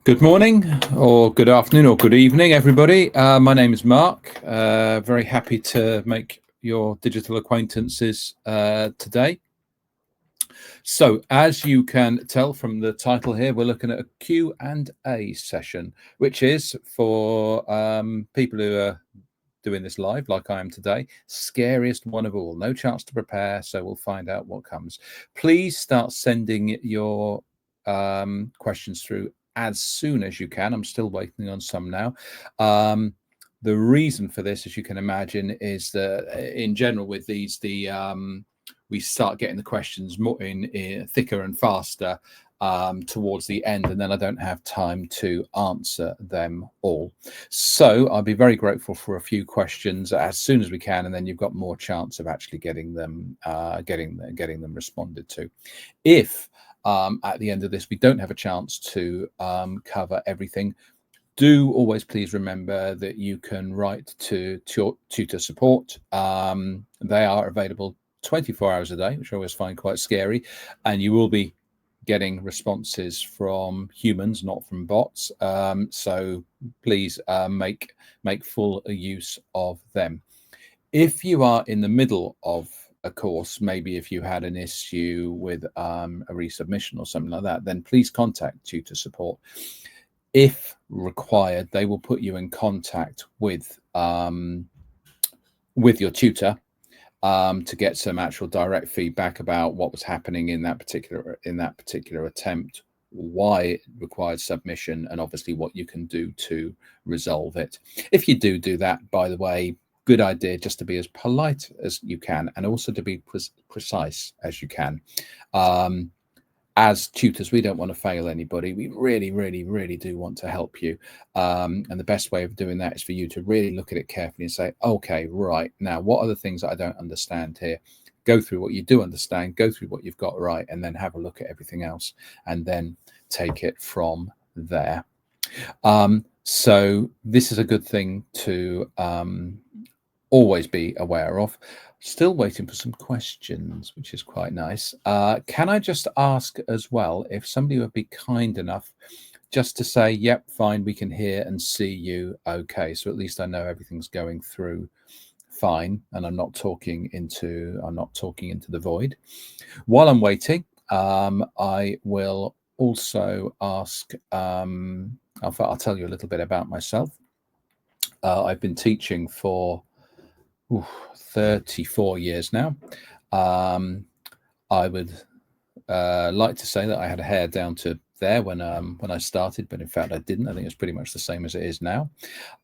Good morning, or good afternoon, or good evening, everybody. My name is Mark. Very happy to make your digital acquaintances today. So, as you can tell from the title here, we're looking at a Q&A session, which is for people who are doing this live, like I am today. Scariest one of all. No chance to prepare, so we'll find out what comes. Please start sending your questions through as soon as you can. I'm still waiting on some now. The reason for this, as you can imagine, is that in general with these, we start getting the questions more in thicker and faster towards the end, and then I don't have time to answer them all. So I'll be very grateful for a few questions as soon as we can, and then you've got more chance of actually getting them getting them responded to. If at the end of this we don't have a chance to cover everything, do always please remember that you can write to tutor support. They are available 24 hours a day, which I always find quite scary, and you will be getting responses from humans, not from bots. So please make full use of them. If you are in the middle of a course, maybe if you had an issue with a resubmission or something like that, then please contact tutor support. If required, they will put you in contact with your tutor to get some actual direct feedback about what was happening in that particular attempt, why it required submission, and obviously what you can do to resolve it. If you do that, by the way, good idea just to be as polite as you can, and also to be precise as you can. As tutors, we don't want to fail anybody. We really do want to help you. And the best way of doing that is for you to really look at it carefully and say, okay, right, now what are the things that I don't understand here? Go through what you do understand, go through what you've got right, and then have a look at everything else, and then take it from there. So this is a good thing to always be aware of. Still waiting for some questions, which is quite nice. Can I just ask as well if somebody would be kind enough just to say, yep, fine, we can hear and see you okay, so at least I know everything's going through fine and I'm not talking into the void. While I'm waiting, I will also ask, I'll tell you a little bit about myself. I've been teaching for 34 years now. I would like to say that I had a hair down to there when I started, but in fact I didn't. I think it's pretty much the same as it is now.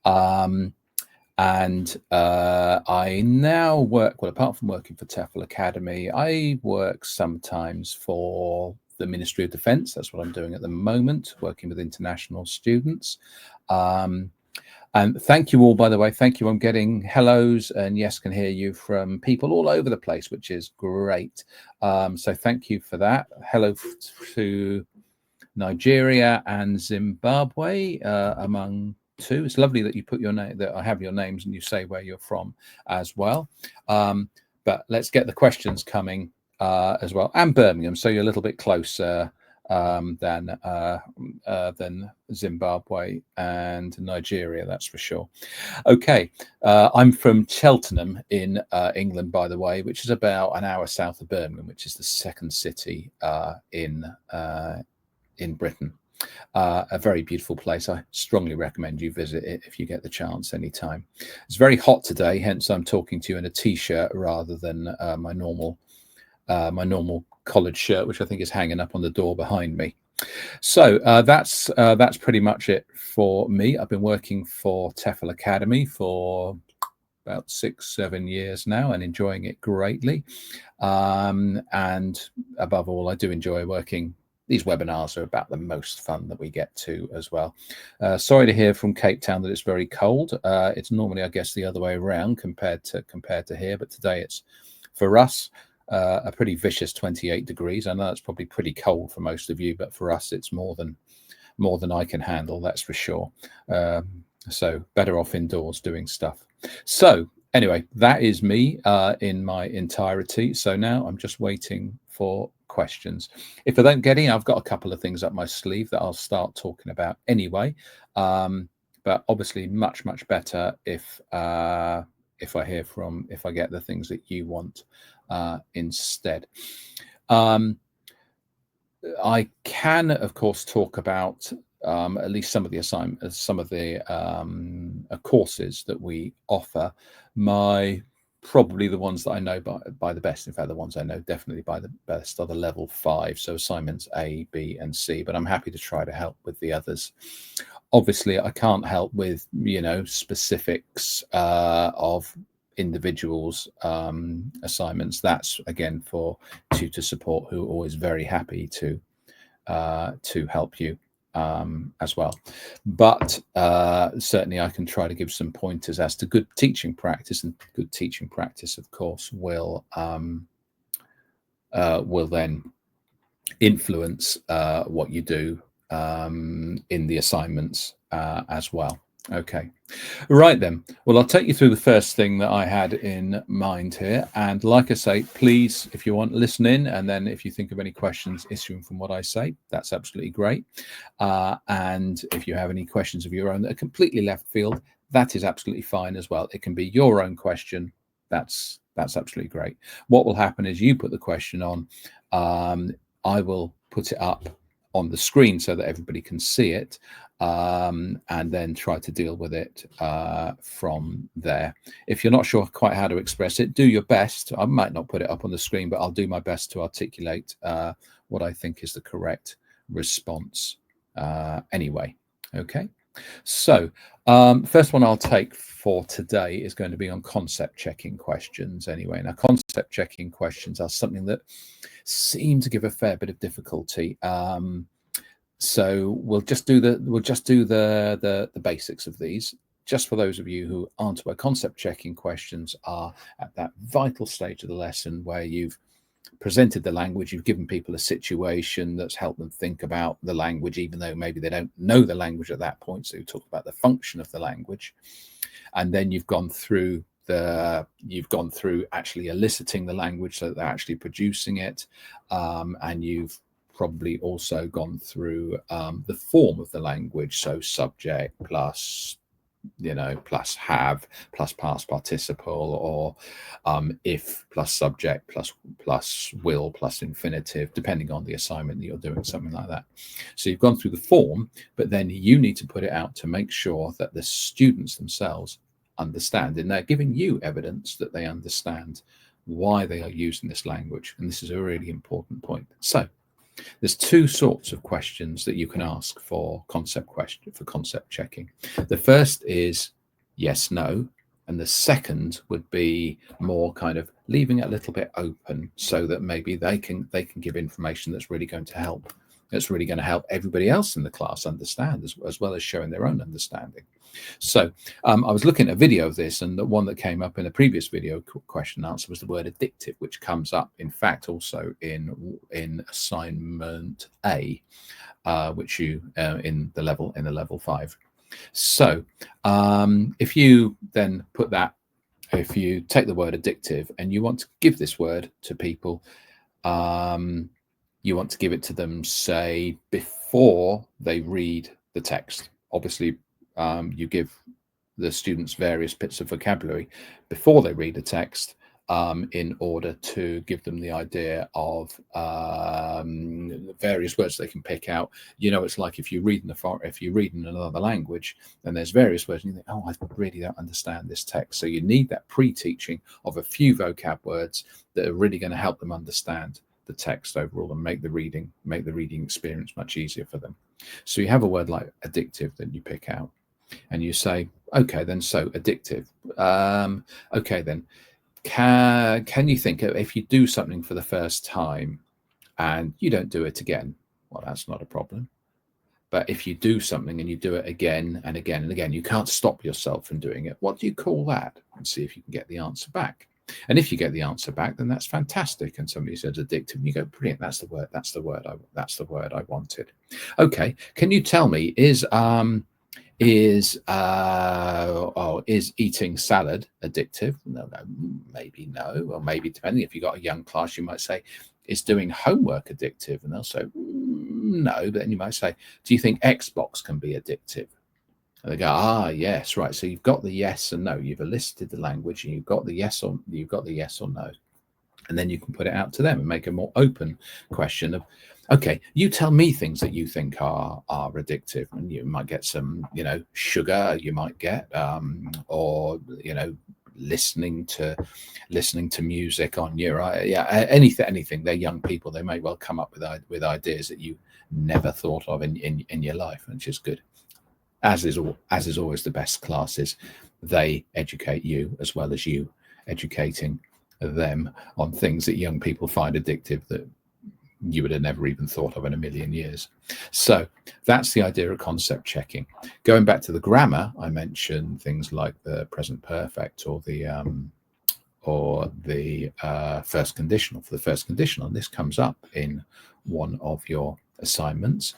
And I now work, well, apart from working for TEFL Academy, I work sometimes for the Ministry of Defence. That's what I'm doing at the moment, working with international students. And thank you all, by the way. Thank you. I'm getting hellos and yes, can hear you from people all over the place, which is great. So thank you for that. Hello to Nigeria and Zimbabwe, among two. It's lovely that you put your name, that I have your names and you say where you're from as well. But let's get the questions coming as well. And Birmingham, so you're a little bit closer than Zimbabwe and Nigeria, that's for sure. Okay, I'm from Cheltenham in England, by the way, which is about an hour south of Birmingham, which is the second city in Britain. A very beautiful place. I strongly recommend you visit it if you get the chance anytime. It's very hot today, hence I'm talking to you in a t-shirt rather than my normal collared shirt, which I think is hanging up on the door behind me. So that's pretty much it for me. I've been working for TEFL Academy for about 6-7 years now and enjoying it greatly. And above all, I do enjoy working. These webinars are about the most fun that we get to as well. Sorry to hear from Cape Town that it's very cold. It's normally, I guess, the other way around compared to here, but today it's, for us, a pretty vicious 28 degrees. I know that's probably pretty cold for most of you, but for us it's more than I can handle, that's for sure. So better off indoors doing stuff. So anyway, that is me in my entirety. So now I'm just waiting for questions. If I don't get any, I've got a couple of things up my sleeve that I'll start talking about anyway. But obviously much better if I get the things that you want instead. I can, of course, talk about at least some of the assignments, some of the courses that we offer. Probably the ones that I know by the best. In fact, the ones I know definitely by the best are the level 5. So assignments A, B, and C. But I'm happy to try to help with the others. Obviously, I can't help with specifics of individuals assignments. That's again for tutor support, who are always very happy to help you as well. But certainly I can try to give some pointers as to good teaching practice, and good teaching practice, of course, will then influence what you do in the assignments as well. Okay, right then. Well, I'll take you through the first thing that I had in mind here. And like I say, please, if you want, listen in. And then if you think of any questions issuing from what I say, that's absolutely great. And if you have any questions of your own that are completely left field, that is absolutely fine as well. It can be your own question. That's absolutely great. What will happen is you put the question on. I will put it up on the screen so that everybody can see it, and then try to deal with it from there. If you're not sure quite how to express it, do your best. I might not put it up on the screen, but I'll do my best to articulate what I think is the correct response anyway. Okay, so first one I'll take for today is going to be on concept checking questions anyway. Now, concept checking questions are something that seem to give a fair bit of difficulty. So we'll just do the basics of these, just for those of you who aren't aware. Concept checking questions are at that vital stage of the lesson where you've presented the language, you've given people a situation that's helped them think about the language, even though maybe they don't know the language at that point. So you talk about the function of the language, and then you've gone through actually eliciting the language, so that they're actually producing it, and you've probably also gone through the form of the language, so subject plus plus have plus past participle, or if plus subject plus will plus infinitive, depending on the assignment that you're doing, something like that. So you've gone through the form, but then you need to put it out to make sure that the students themselves understand, and they're giving you evidence that they understand why they are using this language. And this is a really important point. So there's two sorts of questions that you can ask for concept checking. The first is yes, no, and the second would be more kind of leaving it a little bit open, so that maybe they can give information that's really going to help. That's really going to help everybody else in the class understand, as well as showing their own understanding. So I was looking at a video of this, and the one that came up in the previous video question and answer was the word addictive, which comes up, in fact, also in assignment A, which you in the level 5. So if you then put that, if you take the word addictive and you want to give this word to people, you want to give it to them, say, before they read the text. Obviously, you give the students various bits of vocabulary before they read the text, in order to give them the idea of various words they can pick out. It's like if you read in another language, then there's various words, and you think, oh, I really don't understand this text. So you need that pre-teaching of a few vocab words that are really going to help them understand the text overall and make the reading experience much easier for them. So you have a word like addictive that you pick out, and you say, okay, then, so addictive. Okay, then, can you think of, if you do something for the first time and you don't do it again, well, that's not a problem. But if you do something and you do it again and again and again, you can't stop yourself from doing it. What do you call that? And see if you can get the answer back. And if you get the answer back, then that's fantastic. And somebody says addictive, and you go, brilliant, that's the word I wanted. Okay, can you tell me, is eating salad addictive? No, maybe no. Or maybe, depending, if you've got a young class, you might say, is doing homework addictive? And they'll say, no. But then you might say, do you think Xbox can be addictive? And they go, yes, right. So you've got the yes and no. You've elicited the language, and you've got the yes or no. And then you can put it out to them and make a more open question of, okay, you tell me things that you think are addictive, and you might get some, sugar. You might get, or listening to music on your anything. They're young people. They may well come up with ideas that you never thought of in your life, which is good. As is always the best classes, they educate you as well as you educating them on things that young people find addictive that you would have never even thought of in a million years. So that's the idea of concept checking. Going back to the grammar, I mentioned things like the present perfect or the first conditional. For the first conditional, and this comes up in one of your assignments,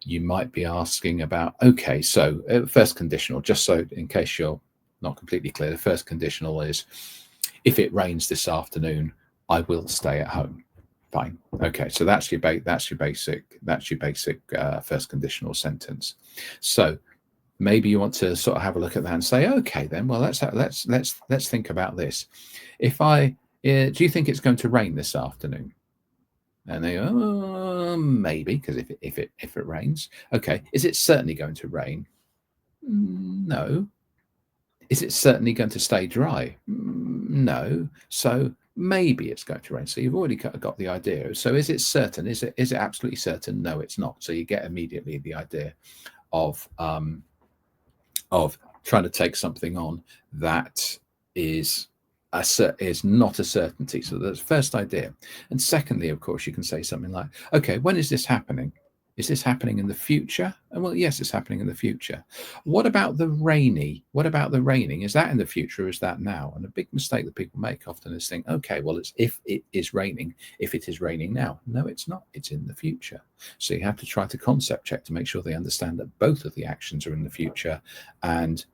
you might be asking about, okay, so first conditional, just so in case you're not completely clear, the first conditional is, if it rains this afternoon, I will stay at home. Fine. Okay, so that's your basic first conditional sentence. So maybe you want to sort of have a look at that and say, okay, then, well, let's think about this. If do you think it's going to rain this afternoon? And they go, maybe, because if it rains, okay. Is it certainly going to rain? No. Is it certainly going to stay dry? No. So maybe it's going to rain. So you've already got the idea. So is it certain? Is it absolutely certain? No, it's not. So you get immediately the idea of trying to take something on that is not a certainty. So that's first idea. And secondly, of course, you can say something like, okay, when is this happening? Is this happening in the future? And well, yes, it's happening in the future. What about the rainy? What about the raining? Is that in the future or is that now? And a big mistake that people make often is think, okay, well, it's if it is raining now. No, it's not. It's in the future. So you have to try to concept check to make sure they understand that both of the actions are in the future, and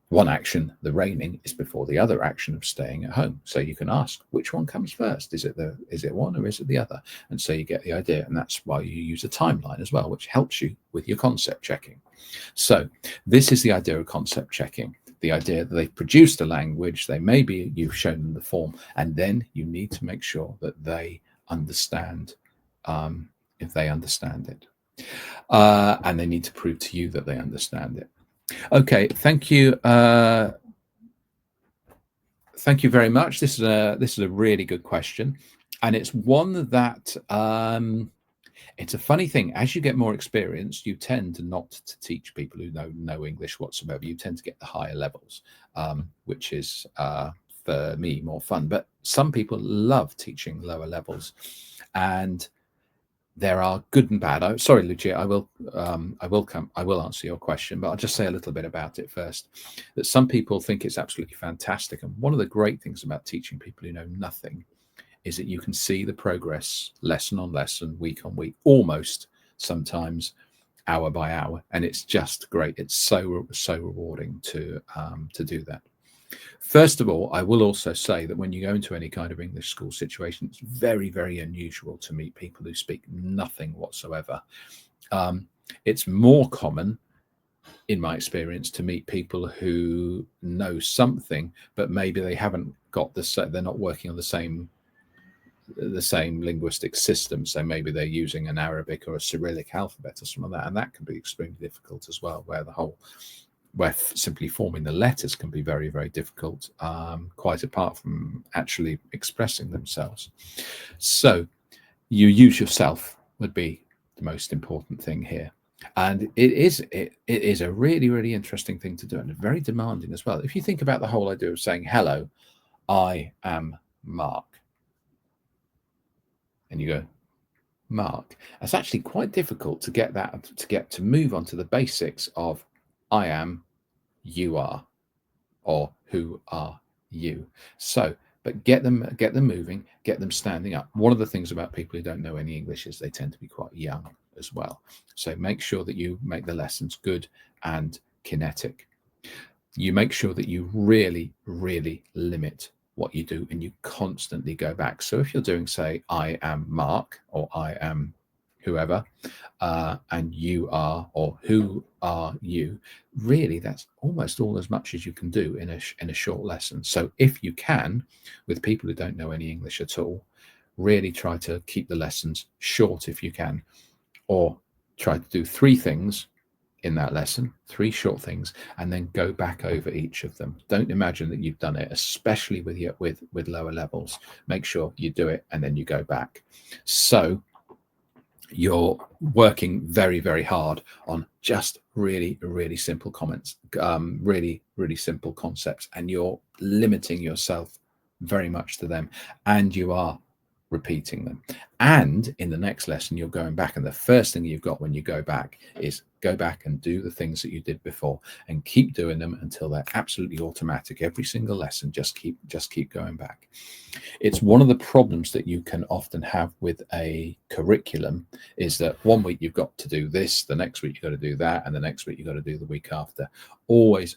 one action, the raining, is before the other action of staying at home. So you can ask, which one comes first? Is it one or is it the other? And so you get the idea. And that's why you use a timeline as well, which helps you with your concept checking. So this is the idea of concept checking. The idea that they've produced a language, you've shown them the form, and then you need to make sure that they understand, if they understand it. And they need to prove to you that they understand it. Okay, thank you. Thank you very much. This is a really good question, and it's one that it's a funny thing. As you get more experience, you tend not to teach people who know no English whatsoever. You tend to get the higher levels, which is for me more fun. But some people love teaching lower levels, and there are good and bad. Sorry, Lucia, I will answer your question, but I'll just say a little bit about it first. That some people think it's absolutely fantastic. And one of the great things about teaching people who know nothing is that you can see the progress lesson on lesson, week on week, almost sometimes hour by hour. And it's just great. It's so rewarding to do that. First of all, I will also say that when you go into any kind of English school situation, it's very, very unusual to meet people who speak nothing whatsoever. It's more common, in my experience, to meet people who know something, but maybe they haven't got they're not working on the same linguistic system. So maybe they're using an Arabic or a Cyrillic alphabet or something like that. And that can be extremely difficult as well, where simply forming the letters can be very, very difficult, quite apart from actually expressing themselves. So you use yourself would be the most important thing here. And it is a really, really interesting thing to do, and very demanding as well. If you think about the whole idea of saying, hello, I am Mark. And you go, Mark. It's actually quite difficult to get to move on to the basics of I am, you are, or who are you. So, but get them moving, get them standing up. One of the things about people who don't know any English is they tend to be quite young as well. So make sure that you make the lessons good and kinetic. You make sure that you really, really limit what you do, and you constantly go back. So if you're doing, say, I am Mark, or I am whoever, and you are, or who are you, really that's almost all as much as you can do in a short lesson. So if you can, with people who don't know any English at all, really try to keep the lessons short if you can, or try to do 3 things in that lesson, 3 short things, and then go back over each of them. Don't imagine that you've done it, especially with lower levels. Make sure you do it and then you go back. So you're working very, very hard on just really, really simple comments, really, really simple concepts, and you're limiting yourself very much to them, and you are repeating them. And in the next lesson, you're going back, and the first thing you've got when you go back is go back and do the things that you did before, and keep doing them until they're absolutely automatic. Every single lesson, just keep going back. It's one of the problems that you can often have with a curriculum, is that one week you've got to do this, the next week you've got to do that, and the next week you've got to do the week after. Always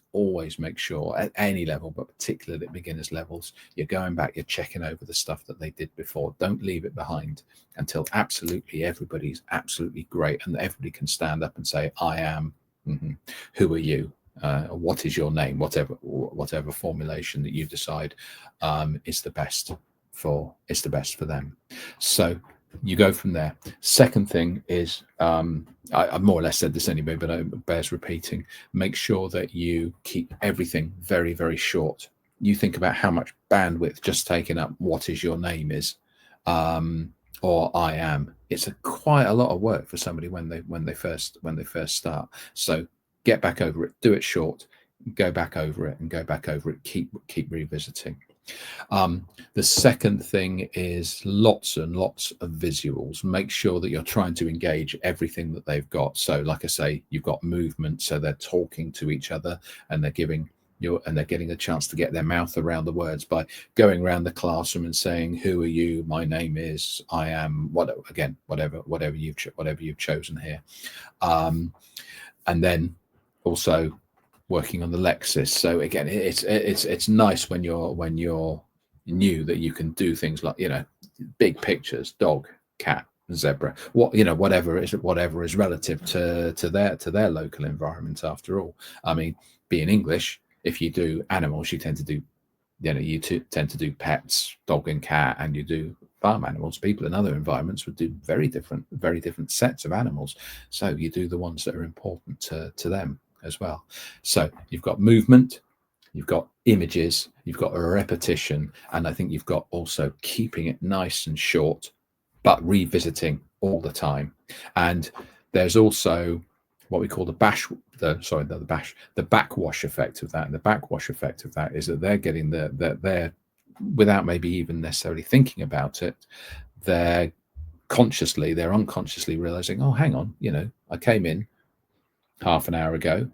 make sure at any level, but particularly at beginners levels, you're going back, you're checking over the stuff that they did before. Don't leave it behind until absolutely everybody's absolutely great and everybody can stand up and say, I am, who are you? What is your name? Whatever formulation that you decide is the best for them. So you go from there. Second thing is, I more or less said this anyway, but it bears repeating. Make sure that you keep everything very, very short. You think about how much bandwidth just taking up what is your name is, or I am. It's quite a lot of work for somebody when they first start. So get back over it, do it short, go back over it and go back over it, keep revisiting. The second thing is lots and lots of visuals. Make sure that you're trying to engage everything that they've got. So like I say, you've got movement, so they're talking to each other and they're getting a chance to get their mouth around the words by going around the classroom and saying, who are you? My name is, I am, whatever you've chosen here. And then also working on the Lexis. So again, it's nice when you're new that you can do things like, big pictures, dog, cat, zebra, whatever is relative to their local environment. After all, I mean, being English, if you do animals, you tend to do tend to do pets, dog and cat, and you do farm animals. People in other environments would do very different sets of animals. So you do the ones that are important to them as well. So you've got movement, you've got images, you've got a repetition, and I think you've got also keeping it nice and short, but revisiting all the time. And there's also what we call the backwash effect of that. And the backwash effect of that is that they're getting they're without maybe even necessarily thinking about it, they're unconsciously realizing, oh, hang on, I came in half an hour ago,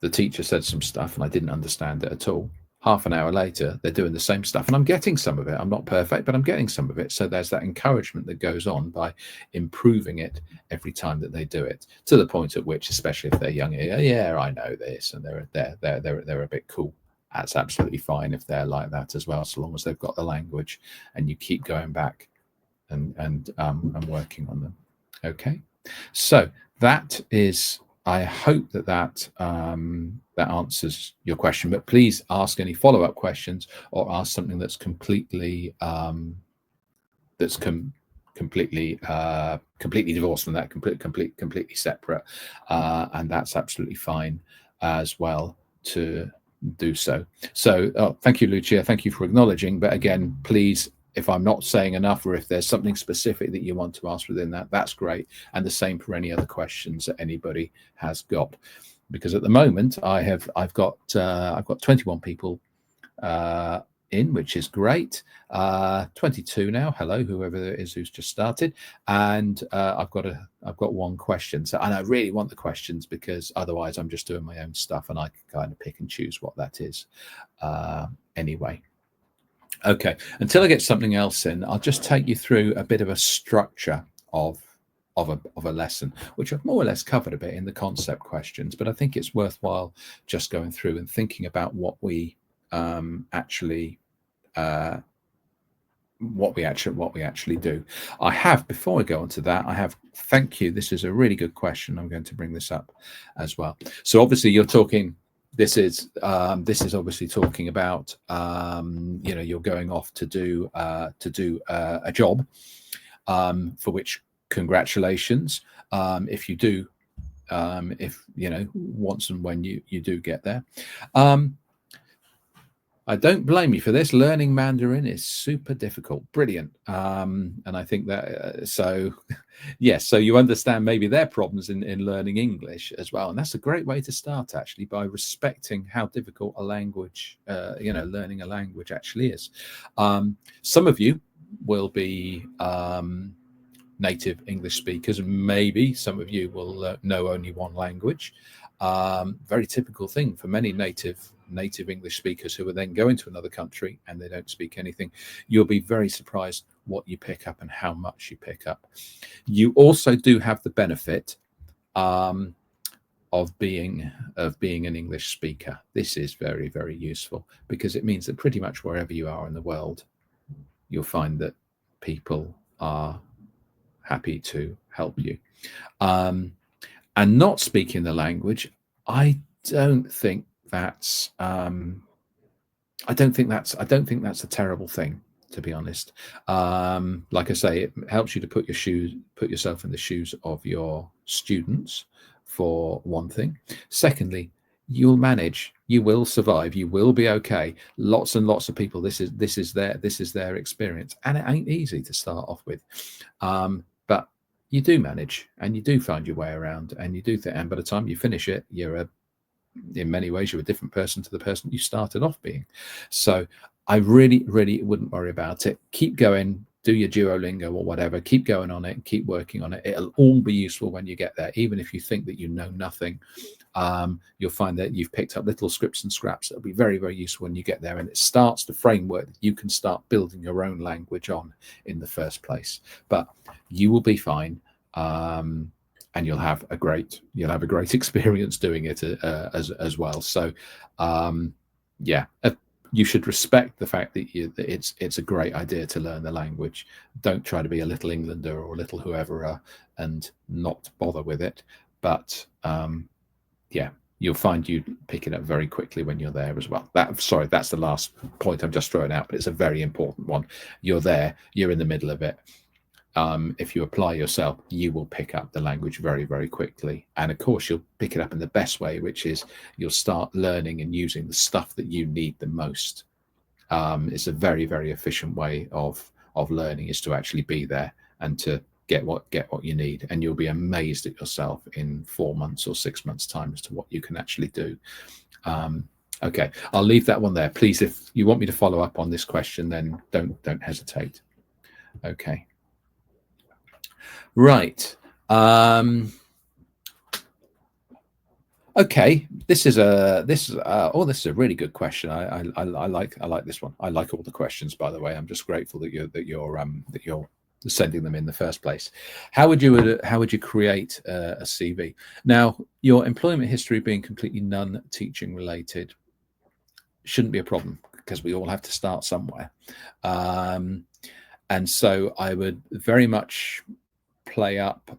the teacher said some stuff and I didn't understand it at all. Half an hour later, they're doing the same stuff and I'm getting some of it. I'm not perfect, but I'm getting some of it. So there's that encouragement that goes on by improving it every time that they do it, to the point at which, especially if they're young, yeah, I know this, and they're a bit cool. That's absolutely fine if they're like that as well, so long as they've got the language and you keep going back and working on them. Okay, so that is, I hope that answers your question, but please ask any follow-up questions or ask something that's completely completely divorced from that, completely separate, and that's absolutely fine as well to do so. So thank you, Lucia. Thank you for acknowledging. But again, please, if I'm not saying enough, or if there's something specific that you want to ask within that, that's great. And the same for any other questions that anybody has got, because at the moment I've got 21 people in, which is great. 22 now. Hello, whoever it is who's just started. And I've got one question. So, and I really want the questions, because otherwise I'm just doing my own stuff and I can kind of pick and choose what that is. Anyway. Okay, until I get something else in, I'll just take you through a bit of a structure of a lesson, which I've more or less covered a bit in the concept questions, but I think it's worthwhile just going through and thinking about what we actually what we actually do. I have, before I go on to that, thank you. This is a really good question. I'm going to bring this up as well. So obviously you're talking, this is obviously talking about, you're going off to do a job, for which congratulations. If you do, if once and when you do get there. I don't blame you for this. Learning Mandarin is super difficult. Brilliant. And I think that, so yes, so you understand maybe their problems in learning English as well. And that's a great way to start, actually, by respecting how difficult a language, learning a language actually is. Some of you will be native English speakers, and maybe some of you will know only one language. Very typical thing for many native English speakers who are then going to another country and they don't speak anything. You'll be very surprised what you pick up and how much you pick up. You also do have the benefit of being an English speaker. This is very, very useful, because it means that pretty much wherever you are in the world, you'll find that people are happy to help you. And not speaking the language, I don't think that's a terrible thing, to be honest. Like I say, it helps you to put yourself in the shoes of your students, for one thing. Secondly, you'll manage, you will survive, you will be okay. Lots and lots of people, this is their experience, and it ain't easy to start off with, but you do manage, and you do find your way around, and you do and by the time you finish it, in many ways you're a different person to the person you started off being. So I really, really wouldn't worry about it. Keep going, do your Duolingo or whatever, keep going on it and keep working on it. It'll all be useful when you get there. Even if you think that you know nothing, you'll find that you've picked up little scripts and scraps that'll be very, very useful when you get there. And it starts the framework that you can start building your own language on in the first place. But you will be fine. And you'll have a great experience doing it as well. So yeah, you should respect the fact that it's a great idea to learn the language. Don't try to be a little Englander or a little whoever and not bother with it. But yeah, you'll find you pick it up very quickly when you're there as well. That's the last point I'm just throwing out, but it's a very important one. You're there, you're in the middle of it. If you apply yourself, you will pick up the language very, very quickly. And of course, you'll pick it up in the best way, which is you'll start learning and using the stuff that you need the most. It's a very, very efficient way of learning, is to actually be there and to get what you need. And you'll be amazed at yourself in 4 months or 6 months' time as to what you can actually do. Okay, I'll leave that one there. Please, if you want me to follow up on this question, then don't hesitate. Okay. Right. Okay. This is a really good question. I like this one. I like all the questions, by the way. I'm just grateful that you're sending them in the first place. How would you create a CV? Now, your employment history being completely non-teaching related shouldn't be a problem, because we all have to start somewhere. And so I would very much play up.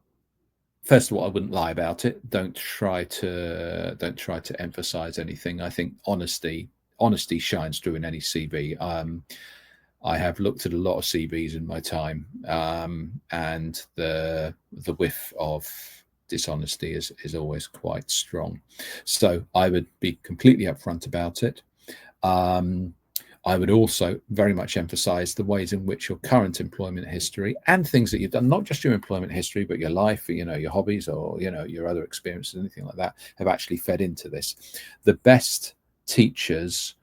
First of all, I wouldn't lie about it. Don't try to emphasize anything. I think honesty shines through in any CV. I have looked at a lot of CVs in my time, and the whiff of dishonesty is always quite strong. So I would be completely upfront about it. I would also very much emphasize the ways in which your current employment history and things that you've done, not just your employment history, but your life, your hobbies, or your other experiences, anything like that, have actually fed into this. The best teachers,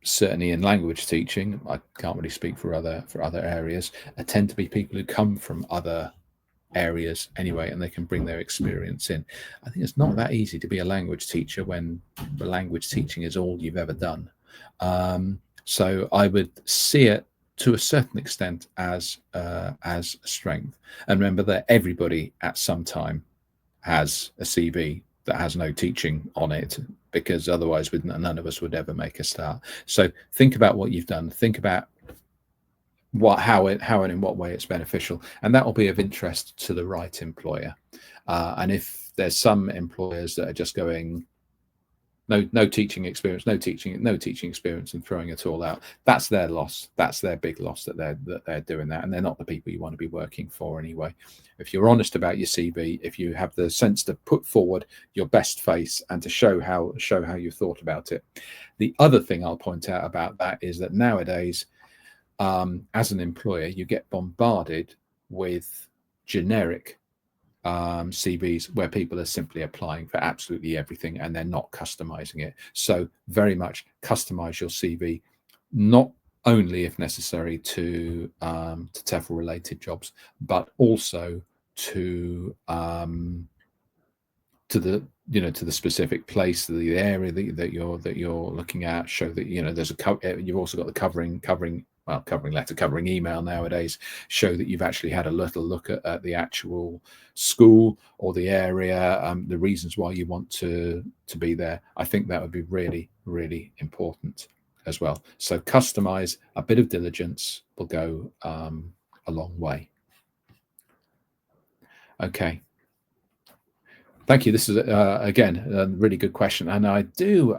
certainly in language teaching, I can't really speak for other areas, tend to be people who come from other areas anyway, and they can bring their experience in. I think it's not that easy to be a language teacher when the language teaching is all you've ever done. So I would see it to a certain extent as a strength. And remember that everybody at some time has a CV that has no teaching on it, because otherwise none of us would ever make a start. So think about what you've done. Think about how and in what way it's beneficial, and that will be of interest to the right employer. And if there's some employers that are just going, no teaching experience, no teaching experience, and throwing it all out, that's their loss. That's their big loss, that they're doing that, and they're not the people you want to be working for anyway. If you're honest about your CV, if you have the sense to put forward your best face and to show how you thought about it. The other thing I'll point out about that is that nowadays, as an employer, you get bombarded with generic CVs where people are simply applying for absolutely everything and they're not customizing it. So very much customize your CV, not only if necessary to TEFL related jobs, but also to the to the specific place, the area that you're looking at. Show that there's you've also got the covering letter, covering email nowadays. Show that you've actually had a little look at the actual school or the area, the reasons why you want to be there. I think that would be really, really important as well. So customize, a bit of diligence will go a long way. Okay. Thank you. This is again a really good question, and I do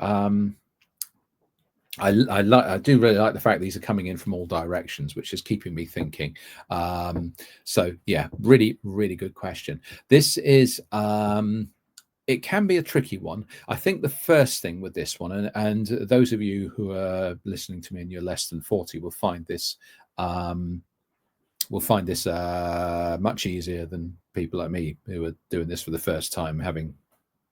I do really like the fact these are coming in from all directions, which is keeping me thinking. So yeah, really, really good question. This is it can be a tricky one. I think the first thing with this one, and those of you who are listening to me and you're less than 40 will find this much easier than people like me who are doing this for the first time, having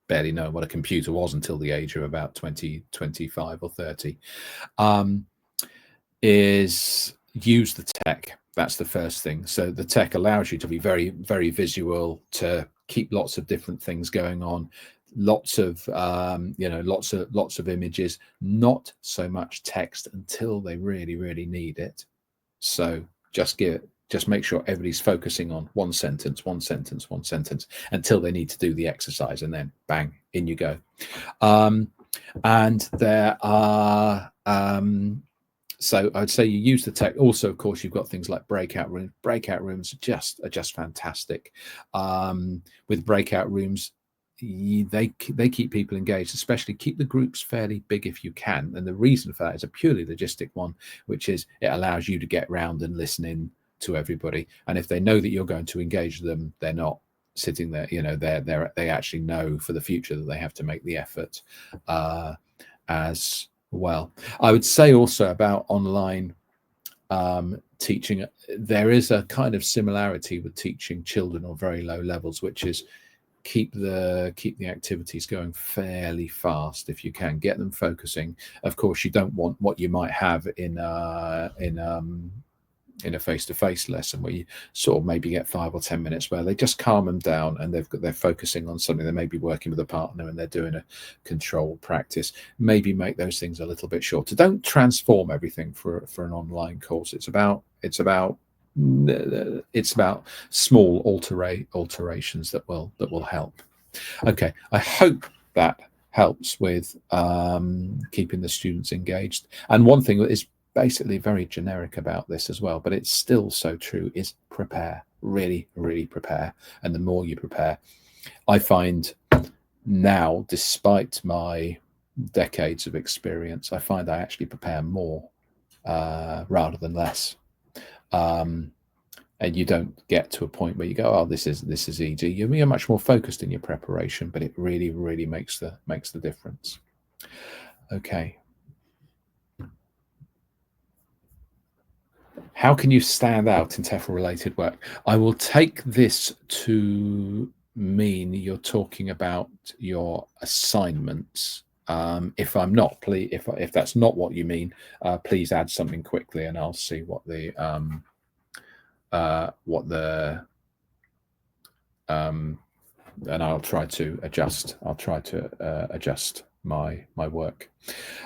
barely known what a computer was until the age of about 20, 25 or 30, is use the tech. That's the first thing. So the tech allows you to be very, very visual, to keep lots of different things going on, lots of lots of images, not so much text until they really, really need it. So just make sure everybody's focusing on one sentence until they need to do the exercise, and then bang, in you go. And there are so I'd say you use the tech. Also, of course, you've got things like breakout rooms. Breakout rooms are just fantastic. With breakout rooms, they keep people engaged, especially keep the groups fairly big if you can. And the reason for that is a purely logistic one, which is it allows you to get round and listen in to everybody. And if they know that you're going to engage them, they're not sitting there. They actually know for the future that they have to make the effort as well. I would say also about online teaching, there is a kind of similarity with teaching children or very low levels, which is keep the activities going fairly fast if you can. Get them focusing. Of course, you don't want what you might have in a face-to-face lesson where you sort of maybe get 5 or 10 minutes where they just calm them down and they're focusing on something. They may be working with a partner and they're doing a control practice. Maybe make those things a little bit shorter. Don't transform everything for an online course. It's about small alterations that will help. Okay, I hope that helps with keeping the students engaged. And one thing that is basically very generic about this as well, but it's still so true, is prepare. Really, really prepare. And the more you prepare, I find now, despite my decades of experience, I find I actually prepare more rather than less. And you don't get to a point where you go, oh, this is easy. You're much more focused in your preparation, but it really, really makes the difference. Okay. How can you stand out in TEFL related work? I will take this to mean you're talking about your assignments. If I'm not, please, if that's not what you mean, please add something quickly, and I'll see what the and I'll try to adjust. my work,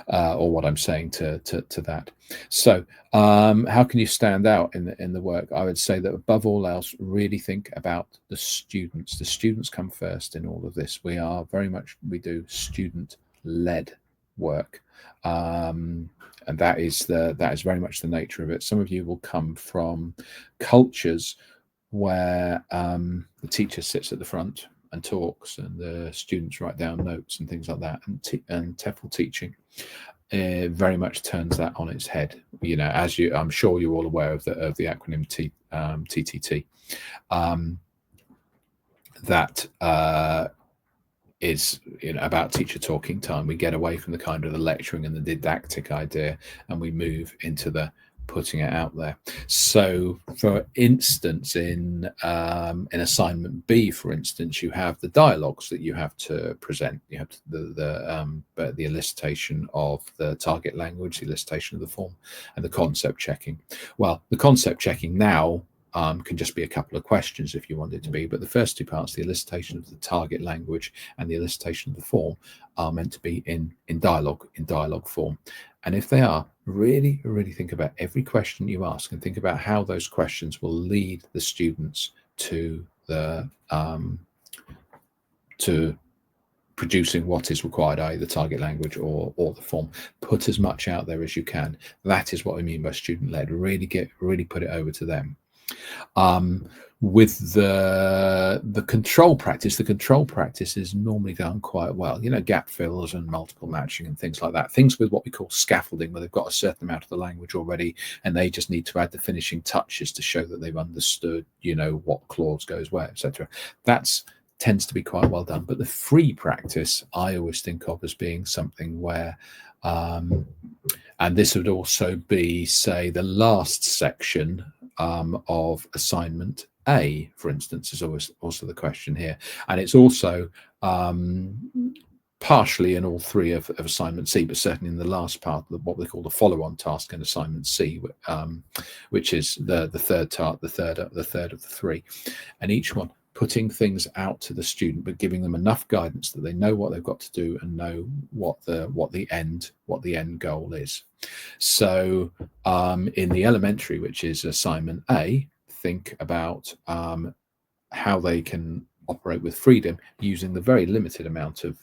or what I'm saying to that. So how can you stand out in the work? I would say that above all else, really think about the students. The students come first in all of this. We do student-led work, and that is very much the nature of it. Some of you will come from cultures where the teacher sits at the front and talks, and the students write down notes and things like that. And TEFL teaching very much turns that on its head. You know, I'm sure you're all aware of the acronym TTT. That is, you know, about teacher talking time. We get away from the kind of the lecturing and the didactic idea, and we move into the putting it out there. So, for instance, in assignment B, for instance, you have the dialogues that you have to present. You have the elicitation of the target language, the elicitation of the form, and the concept checking. Well, the concept checking now can just be a couple of questions if you want it to be, but the first two parts, the elicitation of the target language and the elicitation of the form, are meant to be in dialogue form. And if they are, really think about every question you ask and think about how those questions will lead the students to the to producing what is required, i.e. the target language or the form. Put as much out there as you can. That is what I mean by student-led. Really put it over to them. With the control practice is normally done quite well. You know, gap fills and multiple matching and things like that. Things with what we call scaffolding, where they've got a certain amount of the language already, and they just need to add the finishing touches to show that they've understood, you know, what clause goes where, etc. That's tends to be quite well done. But the free practice, I always think of as being something where, and this would also be, say, the last section of assignment A, for instance, is always also the question here. And it's also partially in all three of assignment C, but certainly in the last part, what we call the follow-on task in assignment C, which is the third of the three. And each one putting things out to the student, but giving them enough guidance that they know what they've got to do and know what the end goal is. So in the elementary, which is assignment A, think about how they can operate with freedom using the very limited amount of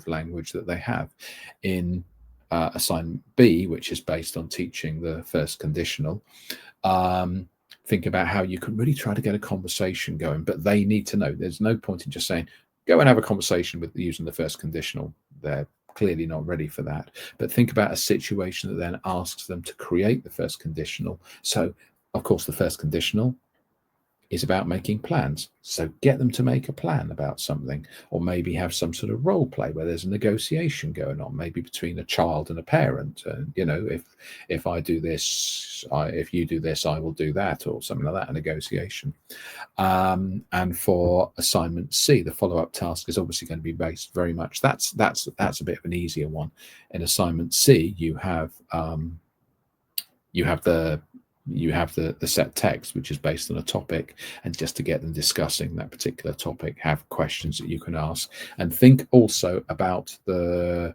language that they have. In assignment B, which is based on teaching the first conditional, think about how you can really try to get a conversation going, but they need to know. There's no point in just saying, go and have a conversation with using the first conditional. They're clearly not ready for that. But think about a situation that then asks them to create the first conditional. So, of course, the first conditional is about making plans. So get them to make a plan about something, or maybe have some sort of role play where there's a negotiation going on, maybe between a child and a parent. You know, if I do this, if you do this, I will do that, or something like that, a negotiation. And for assignment C, the follow-up task is obviously going to be based very much. That's a bit of an easier one. In assignment C, you have the set text, which is based on a topic, and just to get them discussing that particular topic, have questions that you can ask, and think also about the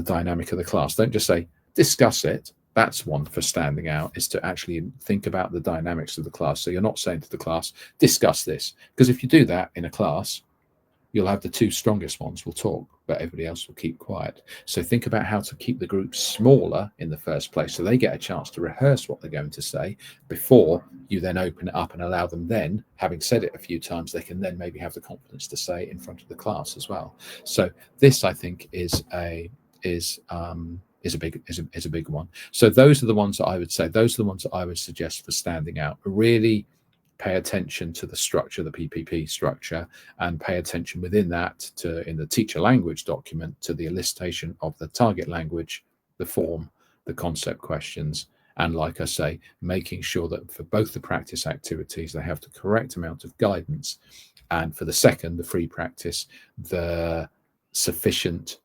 dynamic of the class. Don't just say discuss it. That's one for standing out, is to actually think about the dynamics of the class. So you're not saying to the class, discuss this, because if you do that in a class, you'll have the two strongest ones will talk, but everybody else will keep quiet. So think about how to keep the group smaller in the first place, so they get a chance to rehearse what they're going to say before you then open it up and allow them then, having said it a few times, they can then maybe have the confidence to say it in front of the class as well. So this, I think, is a big one. So those are the ones that I would say, those are the ones that I would suggest for standing out. Really pay attention to the structure, the PPP structure, and pay attention within that to, in the teacher language document, to the elicitation of the target language, the form, the concept questions, and like I say, making sure that for both the practice activities, they have the correct amount of guidance, and for the second, the free practice, the sufficient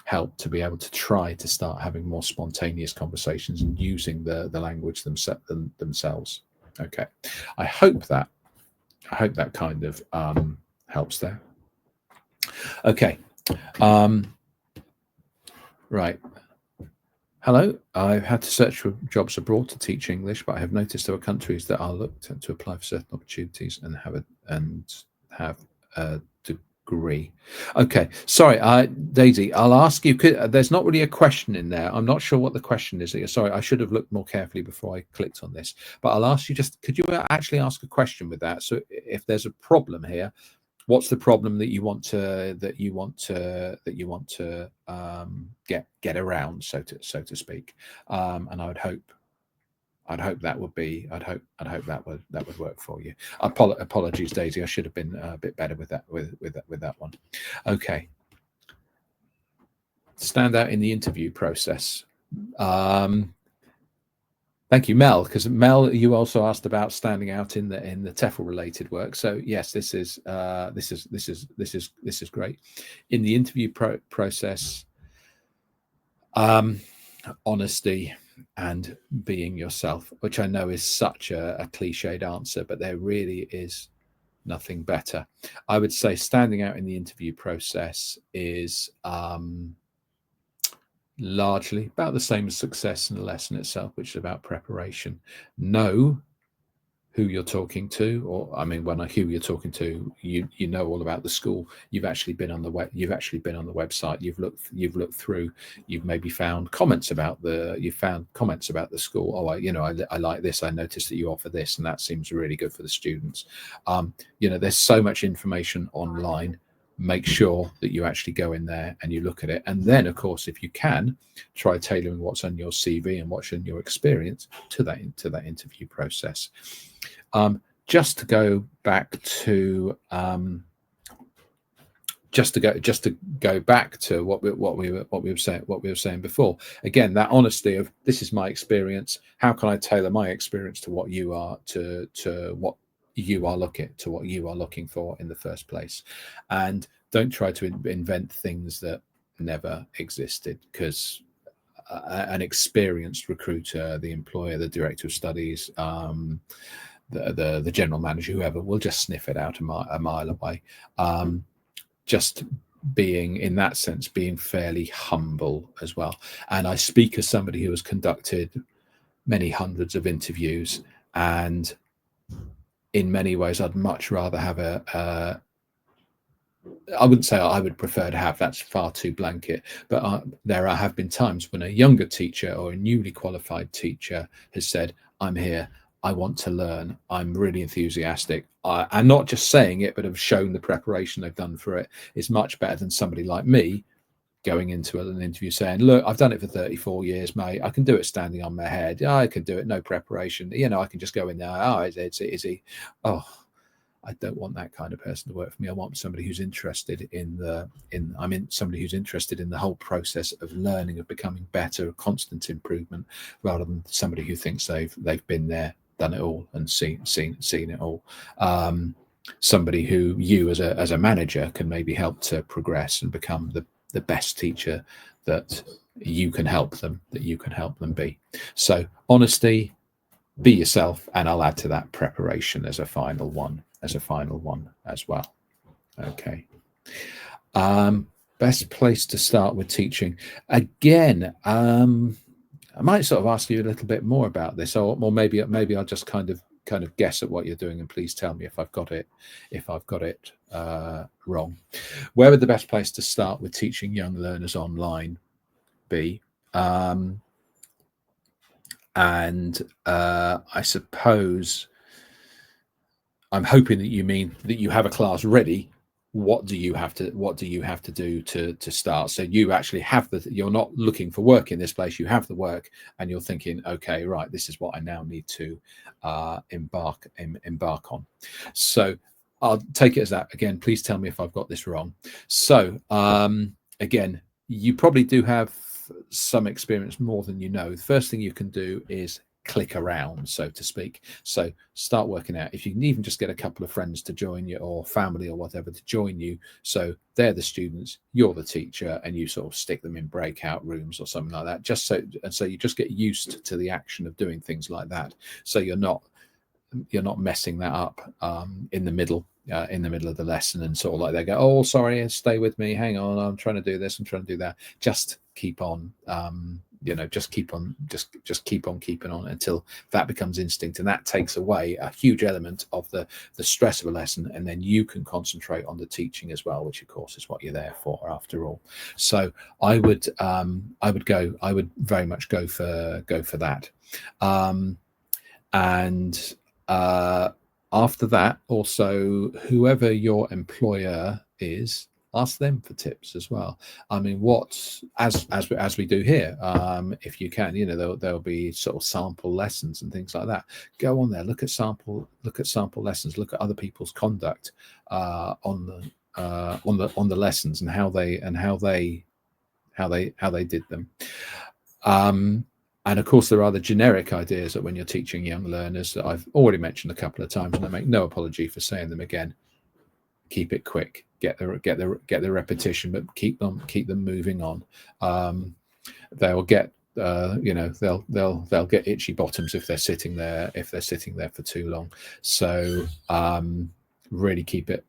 help to be able to try to start having more spontaneous conversations and using the language themselves. Okay, I hope that kind of helps there. Okay, Right. Hello. I've had to search for jobs abroad to teach English, but I have noticed there are countries that are looked at to apply for certain opportunities and have a degree. Okay. Sorry, Daisy. I'll ask you. There's not really a question in there. I'm not sure what the question is here. Sorry, I should have looked more carefully before I clicked on this. But I'll ask you. Could you actually ask a question with that? So if there's a problem here, what's the problem that you want to get around, so to speak? And I'd hope that would work for you. Apologies, Daisy. I should have been a bit better with that one. Okay. Stand out in the interview process. Thank you, Mel, because Mel, you also asked about standing out in the TEFL related work. So yes, this is great. In the interview process, honesty and being yourself, which I know is such a cliched answer, but there really is nothing better. I would say standing out in the interview process is largely about the same as success in the lesson itself, which is about preparation. Know who you're talking to, or I mean, who you're talking to, you know all about the school. You've actually been on the website. You've looked through. You've maybe found comments about the school. Oh, I like this. I noticed that you offer this, and that seems really good for the students. There's so much information online. Make sure that you actually go in there and you look at it, and then of course, if you can, try tailoring what's on your CV and what's in your experience to that interview process. Just to go back to what we were saying before. Again, that honesty of, this is my experience. How can I tailor my experience to what you are what you are looking for in the first place? And don't try to invent things that never existed, because an experienced recruiter, the employer, the director of studies, the general manager, whoever, will just sniff it out a mile away. Just being, in that sense, being fairly humble as well. And I speak as somebody who has conducted many hundreds of interviews, and in many ways, I'd much rather have I wouldn't say I would prefer to have, that's far too blanket, but there have been times when a younger teacher or a newly qualified teacher has said, I'm here, I want to learn, I'm really enthusiastic, and not just saying it, but have shown the preparation they've done for it. Is much better than somebody like me going into an interview saying, look, I've done it for 34 years, mate. I can do it standing on my head. I can do it, no preparation. I can just go in there. Oh, it's easy. Oh, I don't want that kind of person to work for me. I want somebody who's interested somebody who's interested in the whole process of learning, of becoming better, constant improvement, rather than somebody who thinks they've been there, done it all, and seen it all. Somebody who you as a manager can maybe help to progress and become the best teacher that you can help them be. So honesty, be yourself, and I'll add to that preparation as a final one as well. Okay. Best place to start with teaching. Again, I might sort of ask you a little bit more about this, or maybe I'll just kind of guess at what you're doing, and please tell me if I've got it wrong. Where would the best place to start with teaching young learners online be? And I suppose I'm hoping that you mean that you have a class ready. What do you have to do to start? So you actually have you're not looking for work in this place. You have the work, and you're thinking, okay, right, this is what I now need to embark on. So I'll take it as that. Again, please tell me if I've got this wrong. So again, you probably do have some experience more than you know. The first thing you can do is click around, so to speak. So start working out if you can even just get a couple of friends to join you, or family or whatever to join you. So they're the students, you're the teacher, and you sort of stick them in breakout rooms or something like that. So you just get used to the action of doing things like that. So you're not messing that up in the middle. in the middle of the lesson, and sort of like they go, oh, sorry, stay with me, hang on, I'm trying to do this, I'm trying to do that. Just keep on, just keep on, just keep on keeping on until that becomes instinct, and that takes away a huge element of the stress of a lesson, and then you can concentrate on the teaching as well, which of course is what you're there for after all. So I would very much go for that. And after that, also, whoever your employer is, ask them for tips as well. I mean, as we do here, if you can, there'll be sort of sample lessons and things like that. Go on there, look at sample lessons, look at other people's conduct on the lessons, and how they did them. And of course, there are the generic ideas that when you're teaching young learners that I've already mentioned a couple of times, and I make no apology for saying them again. Keep it quick, get the repetition, but keep them moving on. They'll get they'll get itchy bottoms if they're sitting there for too long. So really keep it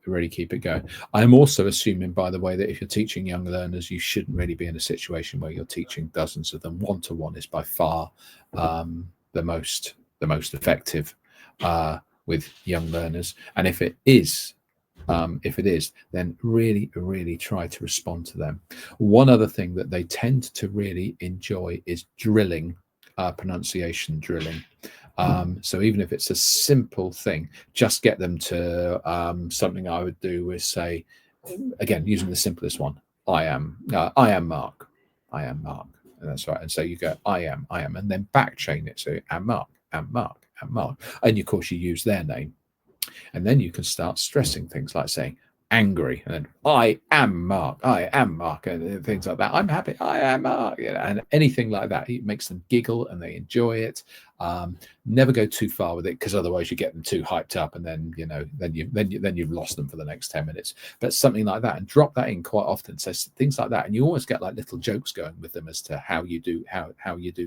going. I'm also assuming, by the way, that if you're teaching young learners, you shouldn't really be in a situation where you're teaching dozens of them. One-to-one is by far the most effective with young learners. And if it is, then really try to respond to them. One other thing that they tend to really enjoy is drilling, pronunciation drilling. So even if it's a simple thing, just get them to something I would do is say, again, using the simplest one, I am Mark, and that's right. And so you go, I am, and then back chain it. So am Mark, and of course you use their name, and then you can start stressing things like saying angry, and then I am Mark, and things like that. I'm happy, I am Mark, and anything like that. It makes them giggle and they enjoy it. Never go too far with it, because otherwise you get them too hyped up, and then you've lost them for the next 10 minutes. But something like that, and drop that in quite often. So things like that, and you always get like little jokes going with them as to how you do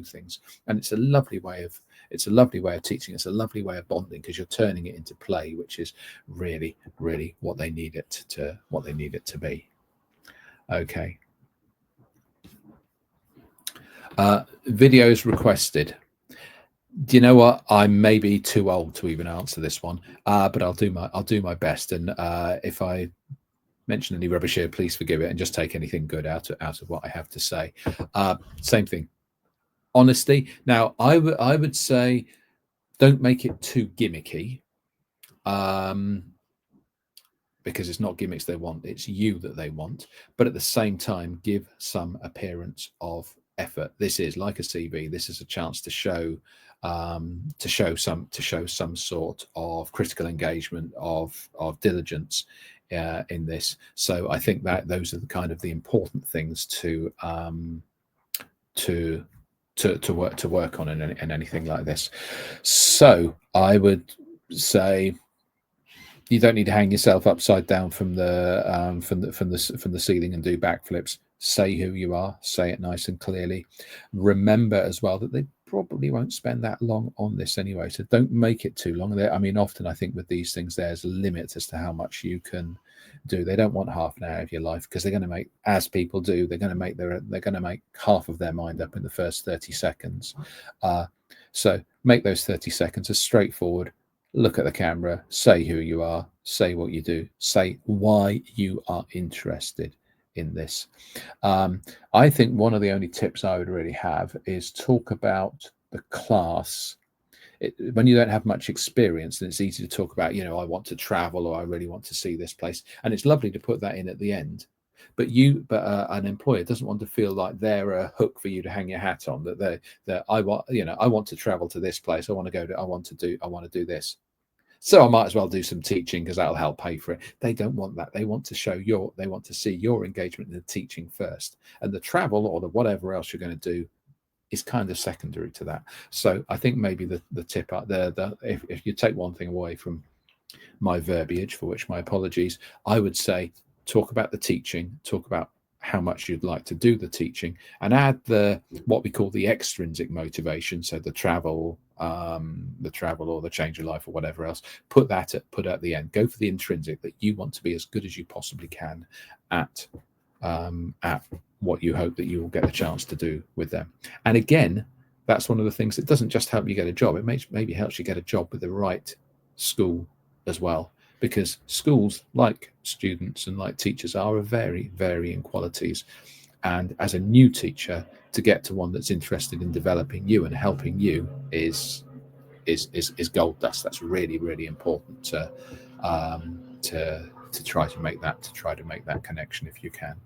things, and it's a lovely way of teaching. It's a lovely way of bonding, because you're turning it into play, which is really what they need it to be. Okay. Videos requested. Do you know what? I may be too old to even answer this one, but I'll do my best. And if I mention any rubbish here, please forgive it, and just take anything good out of what I have to say. Same thing. Honesty. Now, I would say, don't make it too gimmicky, because it's not gimmicks they want, it's you that they want. But at the same time, give some appearance of effort. This is like a CV. This is a chance to show some sort of critical engagement, of diligence in this. So I think that those are the kind of the important things to work on in anything like this. So I would say, you don't need to hang yourself upside down from the ceiling and do backflips. Say who you are. Say it nice and clearly. Remember as well that they probably won't spend that long on this anyway, so don't make it too long. I mean, often I think with these things, there's limits as to how much you can do. They don't want half an hour of your life, because they're going to make, as people do, they're going to make half of their mind up in the first 30 seconds. So make those 30 seconds as straightforward. Look at the camera, say who you are, say what you do, say why you are interested in this. I think one of the only tips I would really have is talk about the class. When you don't have much experience, then it's easy to talk about, I want to travel, or I really want to see this place. And it's lovely to put that in at the end. But an employer doesn't want to feel like they're a hook for you to hang your hat on, that I want to travel to this place. I want to do this. So I might as well do some teaching, because that'll help pay for it. They don't want that. They want to see your engagement in the teaching first, and the travel or the whatever else you're going to do is kind of secondary to that. So I think maybe the tip out there, if you take one thing away from my verbiage, for which my apologies, I would say talk about the teaching, talk about how much you'd like to do the teaching, and add what we call the extrinsic motivation. So the travel, the travel or the change of life or whatever else. Put at the end. Go for the intrinsic, that you want to be as good as you possibly can at what you hope that you will get the chance to do with them. And again, that's one of the things that doesn't just help you get a job. It maybe helps you get a job with the right school as well, because schools, like students and like teachers, are of very varying qualities. And as a new teacher, to get to one that's interested in developing you and helping you is gold dust. That's really, really important to try to make that connection if you can.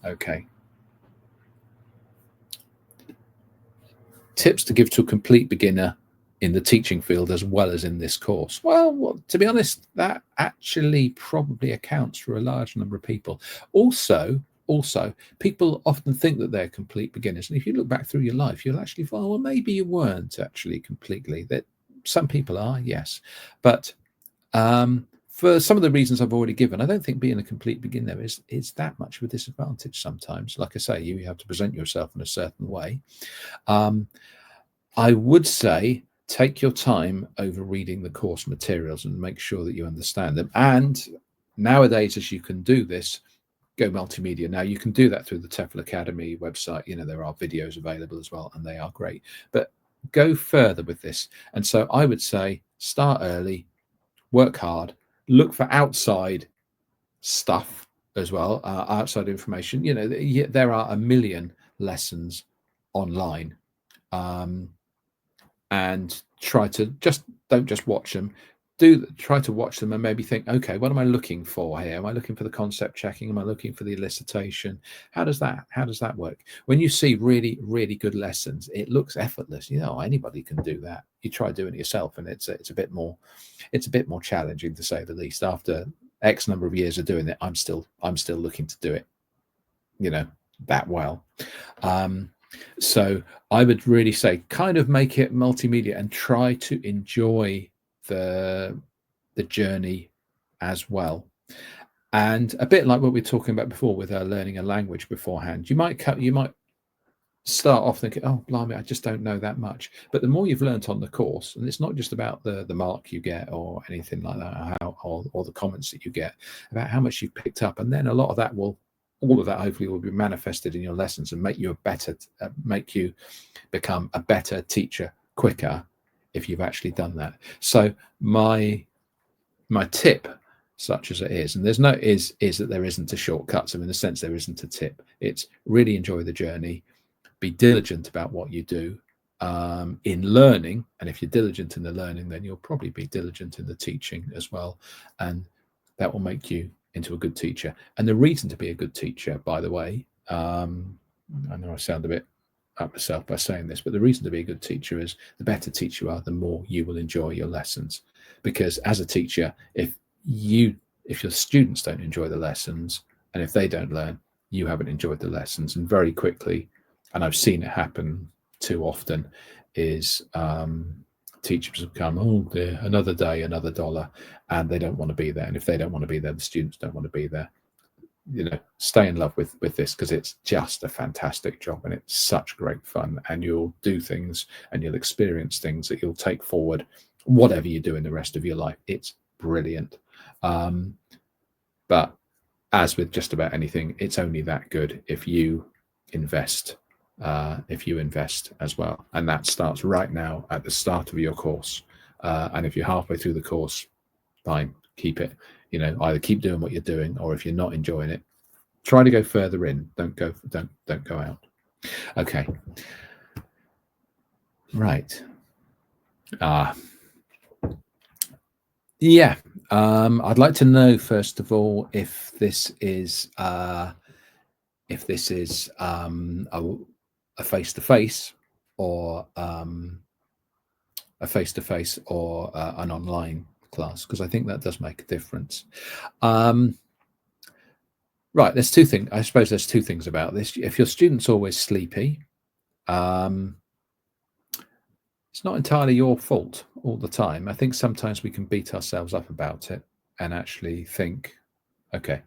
Okay. Tips to give to a complete beginner in the teaching field as well as in this course. Well, to be honest, that actually probably accounts for a large number of people. Also, people often think that they're complete beginners, and if you look back through your life, you'll actually find, well, maybe you weren't actually completely. That some people are, yes, but for some of the reasons I've already given, I don't think being a complete beginner is that much of a disadvantage sometimes. Like I say, you have to present yourself in a certain way. I would say take your time over reading the course materials and make sure that you understand them. And nowadays, as you can do this, go multimedia. Now, you can do that through the TEFL Academy website. You know, there are videos available as well, and they are great. But go further with this. And so I would say start early, work hard, look for outside stuff as well, outside information. You know, there are a million lessons online. And don't just watch them. Try to watch them and maybe think, okay, what am I looking for here? Am I looking for the concept checking? Am I looking for the elicitation? How does that work? When you see really, really good lessons, it looks effortless. You know, anybody can do that. You try doing it yourself, and it's a bit more challenging, to say the least. After X number of years of doing it, I'm still looking to do it, you know, that well. So I would really say kind of make it multimedia and try to enjoy the journey as well. And a bit like what we were talking about before with learning a language beforehand, you might start off thinking, oh, blimey, I just don't know that much. But the more you've learnt on the course, and it's not just about the mark you get or anything like that, or the comments that you get, about how much you've picked up. And then a lot of that all of that hopefully will be manifested in your lessons and make you become a better teacher quicker if you've actually done that. So my tip, such as it is, and there's no is that there isn't a shortcut. So in a sense, there isn't a tip. It's really enjoy the journey, be diligent about what you do in learning, and if you're diligent in the learning, then you'll probably be diligent in the teaching as well, and that will make you into a good teacher. And the reason to be a good teacher, by the way, I know I sound a bit up myself by saying this, but the reason to be a good teacher is the better teacher you are, the more you will enjoy your lessons. Because as a teacher, if your students don't enjoy the lessons, and if they don't learn, you haven't enjoyed the lessons. And very quickly, and I've seen it happen too often, is teachers have come, oh dear, another day, another dollar, and they don't want to be there. And if they don't want to be there, the students don't want to be there. You know, stay in love with this, because it's just a fantastic job and it's such great fun, and you'll do things and you'll experience things that you'll take forward whatever you do in the rest of your life. It's brilliant. But as with just about anything, it's only that good if you invest as well. And that starts right now at the start of your course. And if you're halfway through the course, fine, keep it. You know, either keep doing what you're doing, or if you're not enjoying it, try to go further in. Don't go out. Okay. Right. Yeah. I'd like to know, first of all, if this is a face-to-face or an online class, because I think that does make a difference. Right, there's two things. I suppose there's two things about this. If your student's always sleepy, it's not entirely your fault all the time. I think sometimes we can beat ourselves up about it and actually think, okay,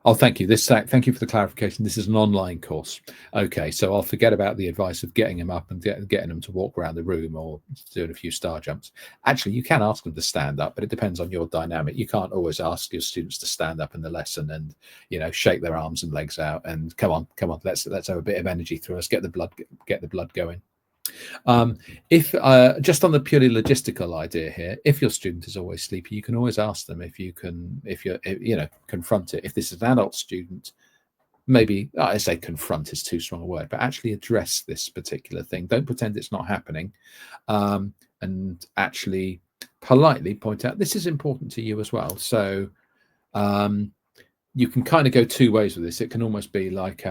Oh, thank you. Thank you for the clarification. This is an online course. Okay, so I'll forget about the advice of getting them up and getting them to walk around the room or doing a few star jumps. Actually, you can ask them to stand up, but it depends on your dynamic. You can't always ask your students to stand up in the lesson and, you know, shake their arms and legs out and come on, let's have a bit of energy through us. Get the blood going. If just on the purely logistical idea here, if your student is always sleepy, you can always ask them if you can, if you're, you know, confront it. If this is an adult student, maybe I say confront is too strong a word, but actually address this particular thing. Don't pretend it's not happening, and actually politely point out this is important to you as well. So you can kind of go two ways with this. It can almost be like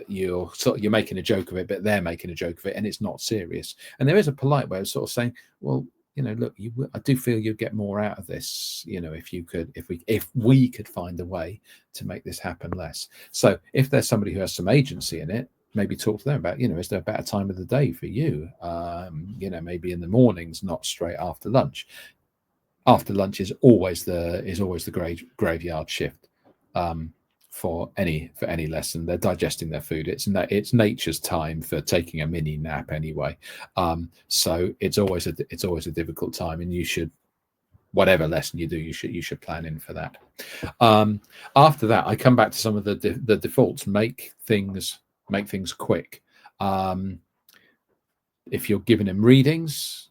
you're making a joke of it, but they're making a joke of it, and it's not serious. And there is a polite way of sort of saying, well, you know, look, I do feel you'd get more out of this, you know, if we could find a way to make this happen less. So if there's somebody who has some agency in it, maybe talk to them about, you know, is there a better time of the day for you? You know, maybe in the mornings, not straight after lunch. After lunch is always the graveyard shift for any lesson. They're digesting their food. It's nature's time for taking a mini nap anyway. So it's always a difficult time, and you should, whatever lesson you do, you should plan in for that. After that, I come back to some of the defaults. Make things quick. If you're giving him readings,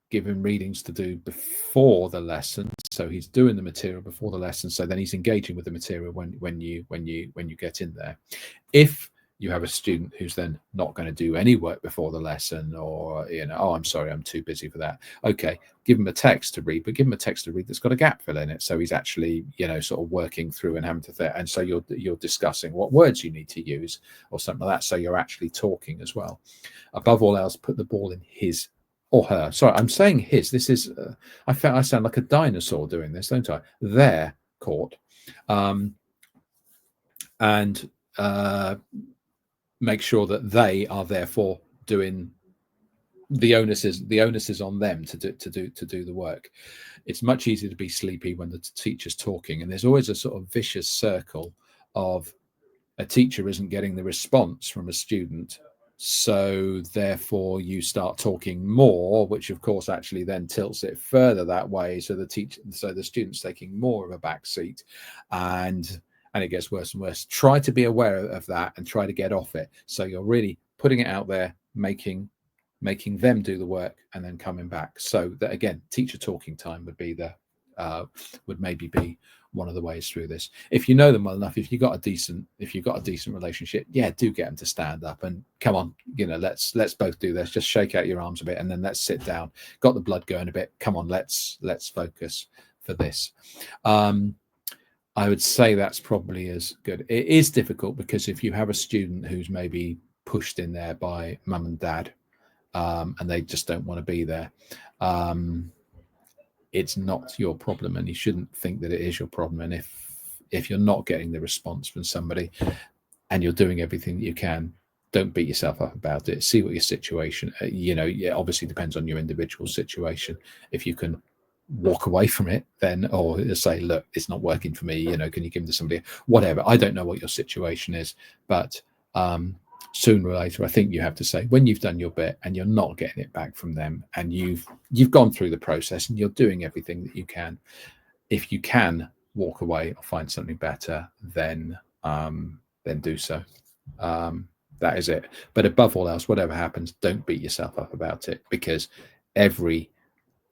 give him readings to do before the lesson, so he's doing the material before the lesson, so then he's engaging with the material when you get in there. If you have a student who's then not going to do any work before the lesson, or, you know, oh, I'm sorry, I'm too busy for that, okay, give him a text to read, but give him a text to read that's got a gap fill in it, so he's actually, you know, sort of working through and having to and so you're discussing what words you need to use or something like that, so you're actually talking as well. Above all else, put the ball in his or her. Sorry, I'm saying his. This is, I sound like a dinosaur doing this, don't I? Their court, and make sure that they are therefore doing the onus is on them to do the work. It's much easier to be sleepy when the teacher's talking, and there's always a sort of vicious circle of a teacher isn't getting the response from a student, so therefore you start talking more, which of course actually then tilts it further that way, so the student's taking more of a back seat, and it gets worse and worse. Try to be aware of that and try to get off it, so you're really putting it out there, making them do the work and then coming back. So that, again, teacher talking time would be would maybe be one of the ways through this. If you know them well enough, if you've got a decent relationship, yeah, do get them to stand up and come on, you know, let's both do this. Just shake out your arms a bit and then let's sit down. Got the blood going a bit. Come on, let's focus for this. I would say that's probably as good. It is difficult because if you have a student who's maybe pushed in there by mum and dad, and they just don't want to be there, it's not your problem, and you shouldn't think that it is your problem. And if you're not getting the response from somebody and you're doing everything that you can, don't beat yourself up about it. See what your situation, you know, it obviously depends on your individual situation. If you can walk away from it, then, or say, look, it's not working for me, you know, can you give them to somebody, whatever. I don't know what your situation is, but sooner or later, I think you have to say, when you've done your bit and you're not getting it back from them, and you've gone through the process and you're doing everything that you can, if you can walk away or find something better, then do so. That is it. But above all else, whatever happens, don't beat yourself up about it, because every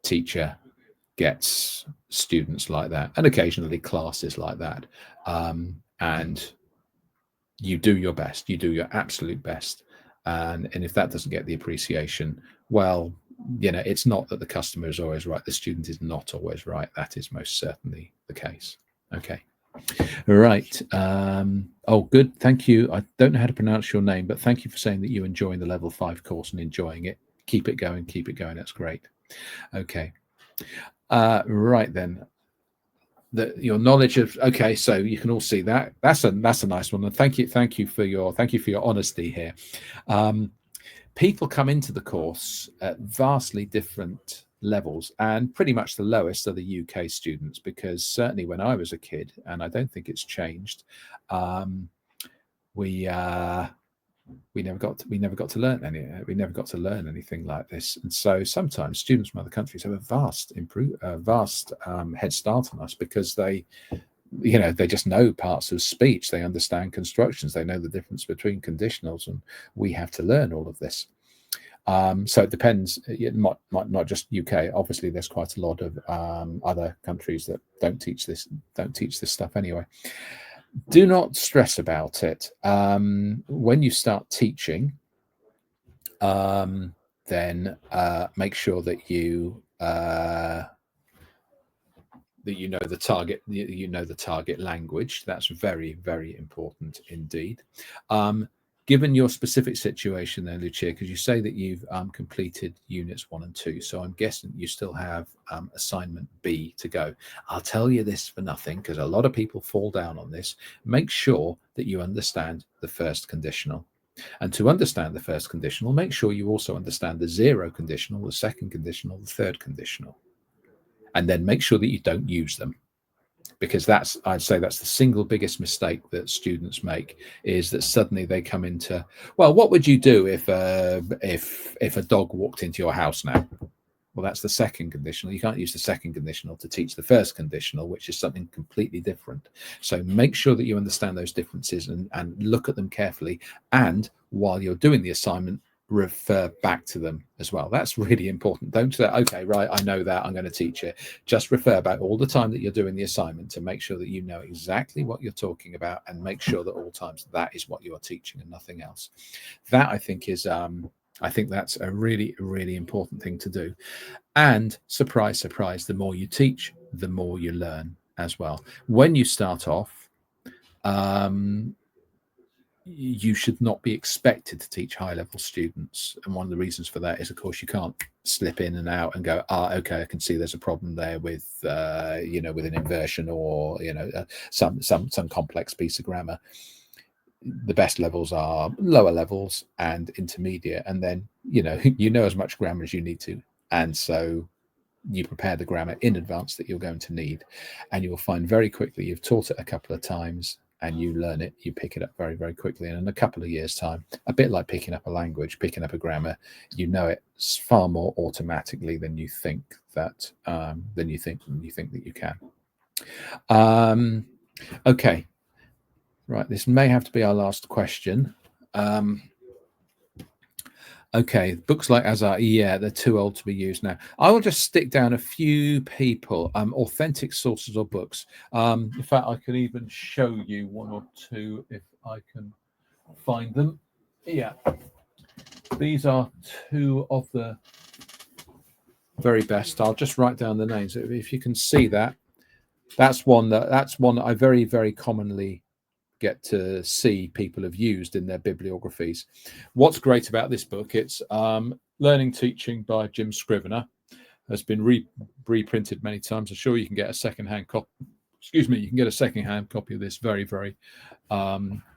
teacher gets students like that, and occasionally classes like that, and you do your best, you do your absolute best, and if that doesn't get the appreciation, well, you know, it's not that the customer is always right, the student is not always right. That is most certainly the case. Okay, right. Oh, good, thank you. I don't know how to pronounce your name, but thank you for saying that you're enjoying the level 5 course and enjoying it. Keep it going, that's great. Okay, right then, your knowledge of, okay, so you can all see that that's a nice one, and thank you for your honesty here. People come into the course at vastly different levels, and pretty much the lowest are the UK students, because certainly when I was a kid, and I don't think it's changed, we never got to learn anything like this. And so sometimes students from other countries have a vast head start on us, because they just know parts of speech, they understand constructions, they know the difference between conditionals, and we have to learn all of this. So it depends. It might not just UK. Obviously, there's quite a lot of other countries that don't teach this stuff anyway. Do not stress about it. When you start teaching, then make sure that you know the target language. That's very, very important indeed. Given your specific situation there, Lucia, because you say that you've completed units 1 and 2, so I'm guessing you still have assignment B to go. I'll tell you this for nothing, because a lot of people fall down on this. Make sure that you understand the first conditional. And to understand the first conditional, make sure you also understand the 0 conditional, the second conditional, the third conditional. And then make sure that you don't use them, because I'd say that's the single biggest mistake that students make, is that suddenly they come into, well, what would you do if a dog walked into your house now? Well, that's the second conditional. You can't use the second conditional to teach the first conditional, which is something completely different. So make sure that you understand those differences and look at them carefully. And while you're doing the assignment, refer back to them as well. That's really important. Don't say, okay, right, I know that, I'm going to teach it. Just refer back all the time that you're doing the assignment to make sure that you know exactly what you're talking about, and make sure that all times that is what you are teaching and nothing else. That I think is I think that's a really, really important thing to do. And surprise, surprise, the more you teach, the more you learn as well. When you start off, you should not be expected to teach high-level students. And one of the reasons for that is, of course, you can't slip in and out and go, okay, I can see there's a problem there with, with an inversion, or, some complex piece of grammar. The best levels are lower levels and intermediate. And then, you know as much grammar as you need to. And so you prepare the grammar in advance that you're going to need. And you'll find very quickly you've taught it a couple of times, and you learn it, you pick it up very, very quickly. And in a couple of years' time, a bit like picking up a language, picking up a grammar, you know it far more automatically than you think that you can. Okay, right. This may have to be our last question. Okay, books like Azar, yeah, they're too old to be used now. I will just stick down a few people, authentic sources or books. In fact, I can even show you one or two if I can find them. Yeah, these are two of the very best. I'll just write down the names. If you can see that, that's one that I very, very commonly get to see people have used in their bibliographies. What's great about this book, it's Learning Teaching by Jim Scrivener, has been reprinted many times. I'm sure you can get a secondhand copy. Excuse me, you can get a secondhand copy of this very, very,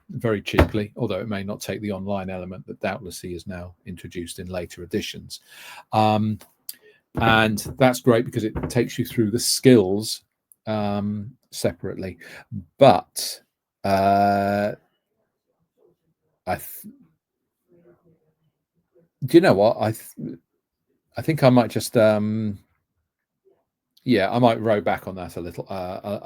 very cheaply, although it may not take the online element that doubtlessly is now introduced in later editions. And that's great because it takes you through the skills separately. But do you know what? I think I might just I might row back on that a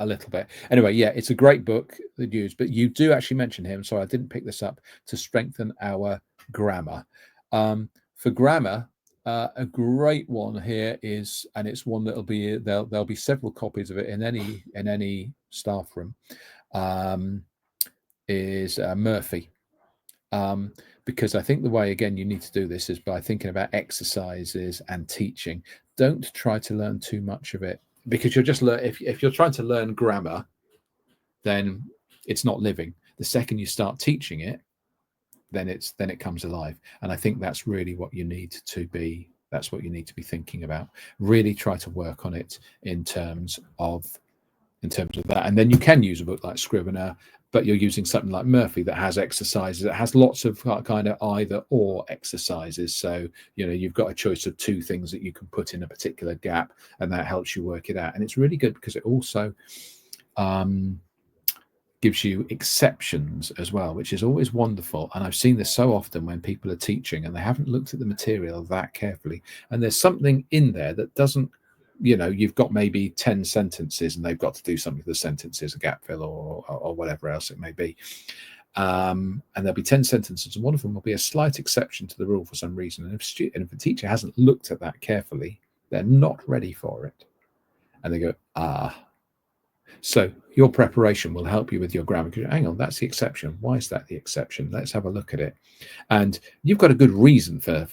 little bit. Anyway, yeah, it's a great book that you use, but you do actually mention him, so I didn't pick this up, to strengthen our grammar. For grammar, a great one here is, and it's one that'll be there'll be several copies of it in any staff room. Is Murphy. Because I think the way, again, you need to do this is by thinking about exercises and teaching. Don't try to learn too much of it, because you'll just learn, if you're trying to learn grammar, then it's not living. The second you start teaching it, then it comes alive. And I think that's really what you need to be. That's what you need to be thinking about. Really try to work on it in terms of that. And then you can use a book like Scrivener, but you're using something like Murphy that has exercises, it has lots of kind of either or exercises. So, you've got a choice of two things that you can put in a particular gap, and that helps you work it out. And it's really good because it also gives you exceptions as well, which is always wonderful. And I've seen this so often when people are teaching and they haven't looked at the material that carefully, and there's something in there that doesn't, you've got maybe 10 sentences and they've got to do something with the sentences, a gap fill or whatever else it may be. And there'll be 10 sentences, and one of them will be a slight exception to the rule for some reason. And if a teacher hasn't looked at that carefully, they're not ready for it. And they go, So your preparation will help you with your grammar. Hang on, that's the exception. Why is that the exception? Let's have a look at it. And you've got a good reason for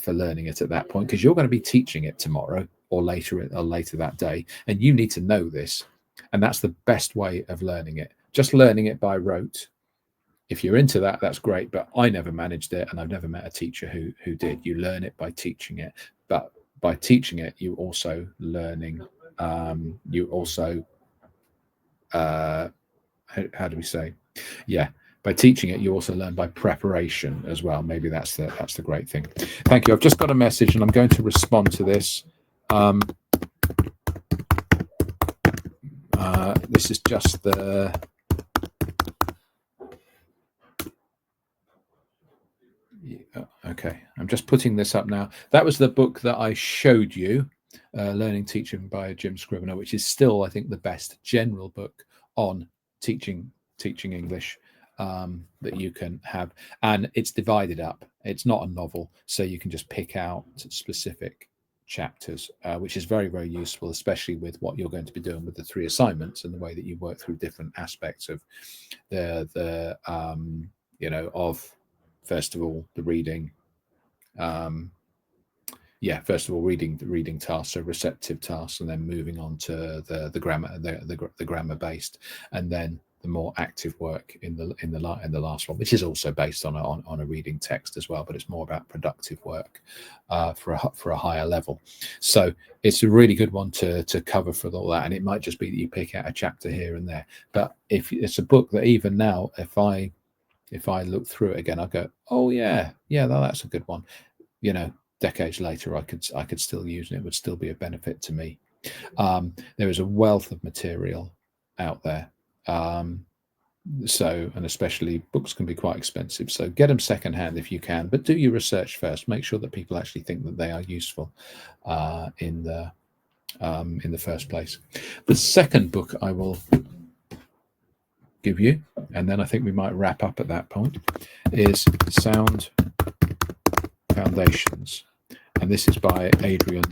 learning it at that point, because you're going to be teaching it tomorrow or later that day, and you need to know this. And that's the best way of learning it. Just learning it by rote. If you're into that, that's great. But I never managed it, and I've never met a teacher who did. You learn it by teaching it, but by teaching it, you also learning. You also how do we say? Yeah, by teaching it, you also learn by preparation as well. Maybe that's the great thing. Thank you. I've just got a message, and I'm going to respond to this. This is just the. Okay, I'm just putting this up now. That was the book that I showed you, Learning Teaching by Jim Scrivener, which is still, I think, the best general book on teaching English that you can have. And it's divided up. It's not a novel, so you can just pick out specific chapters, which is very, very useful, especially with what you're going to be doing with the 3 assignments and the way that you work through different aspects of of, first of all, the reading. First of all, reading tasks, so receptive tasks, and then moving on to the grammar, the grammar based, and then the more active work in the last one, which is also based on a reading text as well, but it's more about productive work for a higher level. So it's a really good one to cover for all that. And it might just be that you pick out a chapter here and there, but if it's a book that even now, if I look through it again, I go, oh yeah, that's a good one. Decades later, I could still use it. It would still be a benefit to me. There is a wealth of material out there. And especially books can be quite expensive. So get them secondhand if you can, but do your research first. Make sure that people actually think that they are useful in the first place. The second book I will give you, and then I think we might wrap up at that point, is Sound Foundations, and this is by Adrian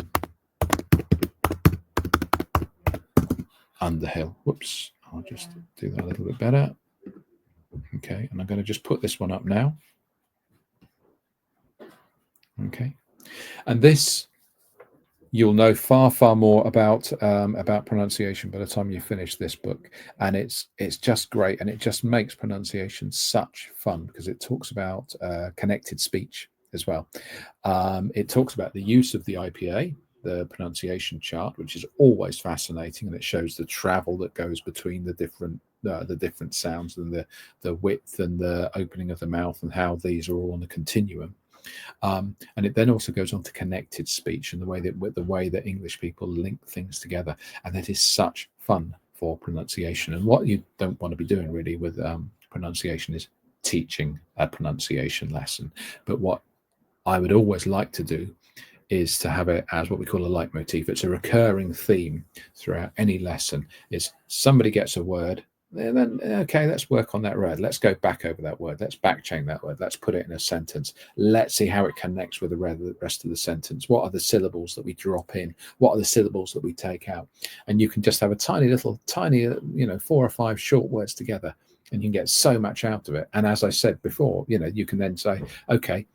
Underhill. Whoops, I'll just do that a little bit better. Okay, and I'm going to just put this one up now. Okay, and this you'll know far more about pronunciation by the time you finish this book, and it's just great, and it just makes pronunciation such fun because it talks about connected speech as well. It talks about the use of the IPA, the pronunciation chart, which is always fascinating, and it shows the travel that goes between the different sounds and the width and the opening of the mouth and how these are all on a continuum. And it then also goes on to connected speech and the way that English people link things together, and that is such fun for pronunciation. And what you don't want to be doing really with pronunciation is teaching a pronunciation lesson, but what I would always like to do is to have it as what we call a leitmotif. It's a recurring theme throughout any lesson. Is somebody gets a word, then okay, let's work on that word. Let's go back over that word. Let's back chain that word. Let's put it in a sentence. Let's see how it connects with the rest of the sentence. What are the syllables that we drop in? What are the syllables that we take out? And you can just have a tiny, 4 or 5 short words together, and you can get so much out of it. And as I said before, you can then say, okay,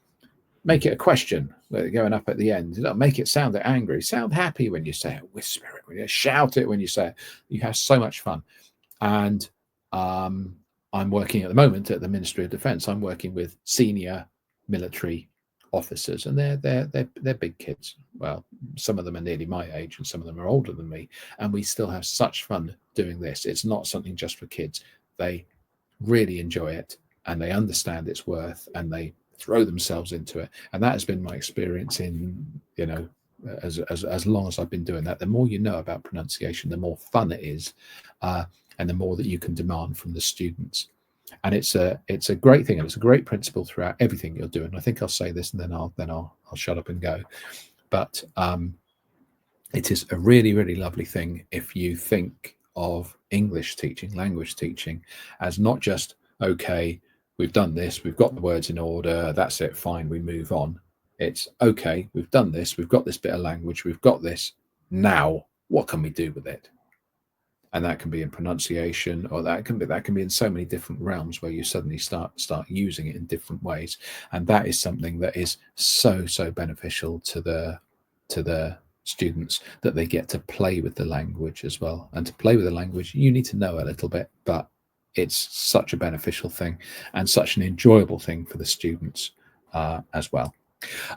make it a question going up at the end. Make it sound angry. Sound happy when you say it. Whisper it. When you shout it when you say it. You have so much fun. And I'm working at the moment at the Ministry of Defence. I'm working with senior military officers, and they're big kids. Well, some of them are nearly my age, and some of them are older than me. And we still have such fun doing this. It's not something just for kids. They really enjoy it and they understand its worth and they throw themselves into it. And that has been my experience in, you know, as long as I've been doing that. The more you know about pronunciation, the more fun it is, and the more that you can demand from the students. And it's a great thing, and it's a great principle throughout everything you're doing. I think I'll say this, and then I'll shut up and go. But it is a really, really lovely thing if you think of English teaching, language teaching, as not just, okay, we've done this, we've got the words in order, that's it, fine, we move on. It's okay, we've done this, we've got this bit of language, we've got this, now what can we do with it? And that can be in pronunciation, or that can be in so many different realms where you suddenly start using it in different ways. And that is something that is so beneficial to the students, that they get to play with the language as well. And to play with the language, you need to know a little bit, but it's such a beneficial thing and such an enjoyable thing for the students as well.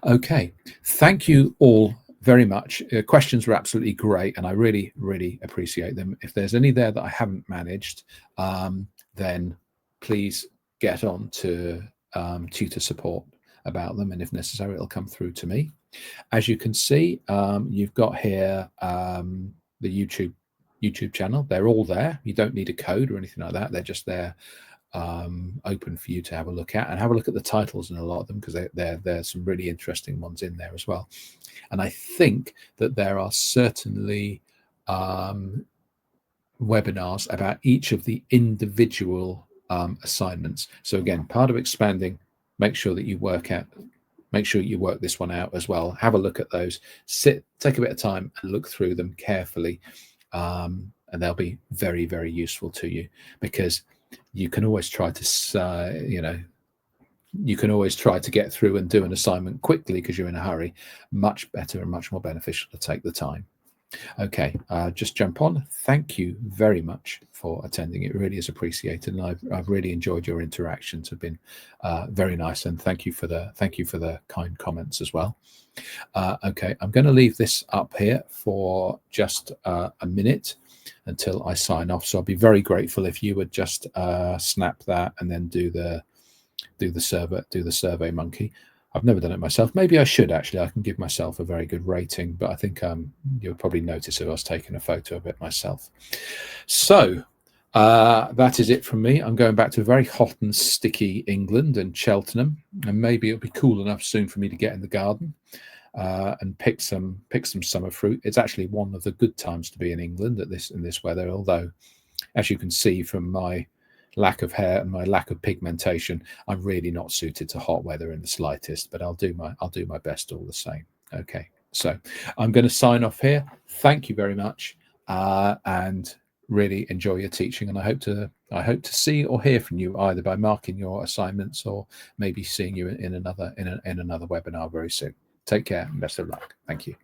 Okay, thank you all very much. Questions were absolutely great, and I really, really appreciate them. If there's any there that I haven't managed, then please get on to tutor support about them, and if necessary, it'll come through to me. As you can see, you've got here the YouTube channel. They're all there. You don't need a code or anything like that. They're just there, open for you to have a look at, and have a look at the titles in a lot of them, because there's some really interesting ones in there as well. And I think that there are certainly webinars about each of the individual assignments. So again, part of expanding, make sure that you work this one out as well. Have a look at those, take a bit of time and look through them carefully, and they'll be very, very useful to you, because you can always try to you can always try to get through and do an assignment quickly because you're in a hurry. Much better and much more beneficial to take the time. Okay, just jump on. Thank you very much for attending. It really is appreciated, and I've really enjoyed your interactions. Have been very nice, and thank you for the kind comments as well. Okay, I'm going to leave this up here for just a minute until I sign off. So I'll be very grateful if you would just snap that and then do the survey monkey. I've never done it myself. Maybe I should actually. I can give myself a very good rating, but I think you'll probably notice if I was taking a photo of it myself. So that is it from me. I'm going back to very hot and sticky England and Cheltenham, and maybe it'll be cool enough soon for me to get in the garden and pick some summer fruit. It's actually one of the good times to be in England in this weather, although, as you can see from my lack of hair and my lack of pigmentation, I'm really not suited to hot weather in the slightest, but I'll do my best all the same. Okay, so I'm going to sign off here. Thank you very much, and really enjoy your teaching, and I hope to see or hear from you either by marking your assignments or maybe seeing you in another webinar very soon. Take care and best of luck. Thank you.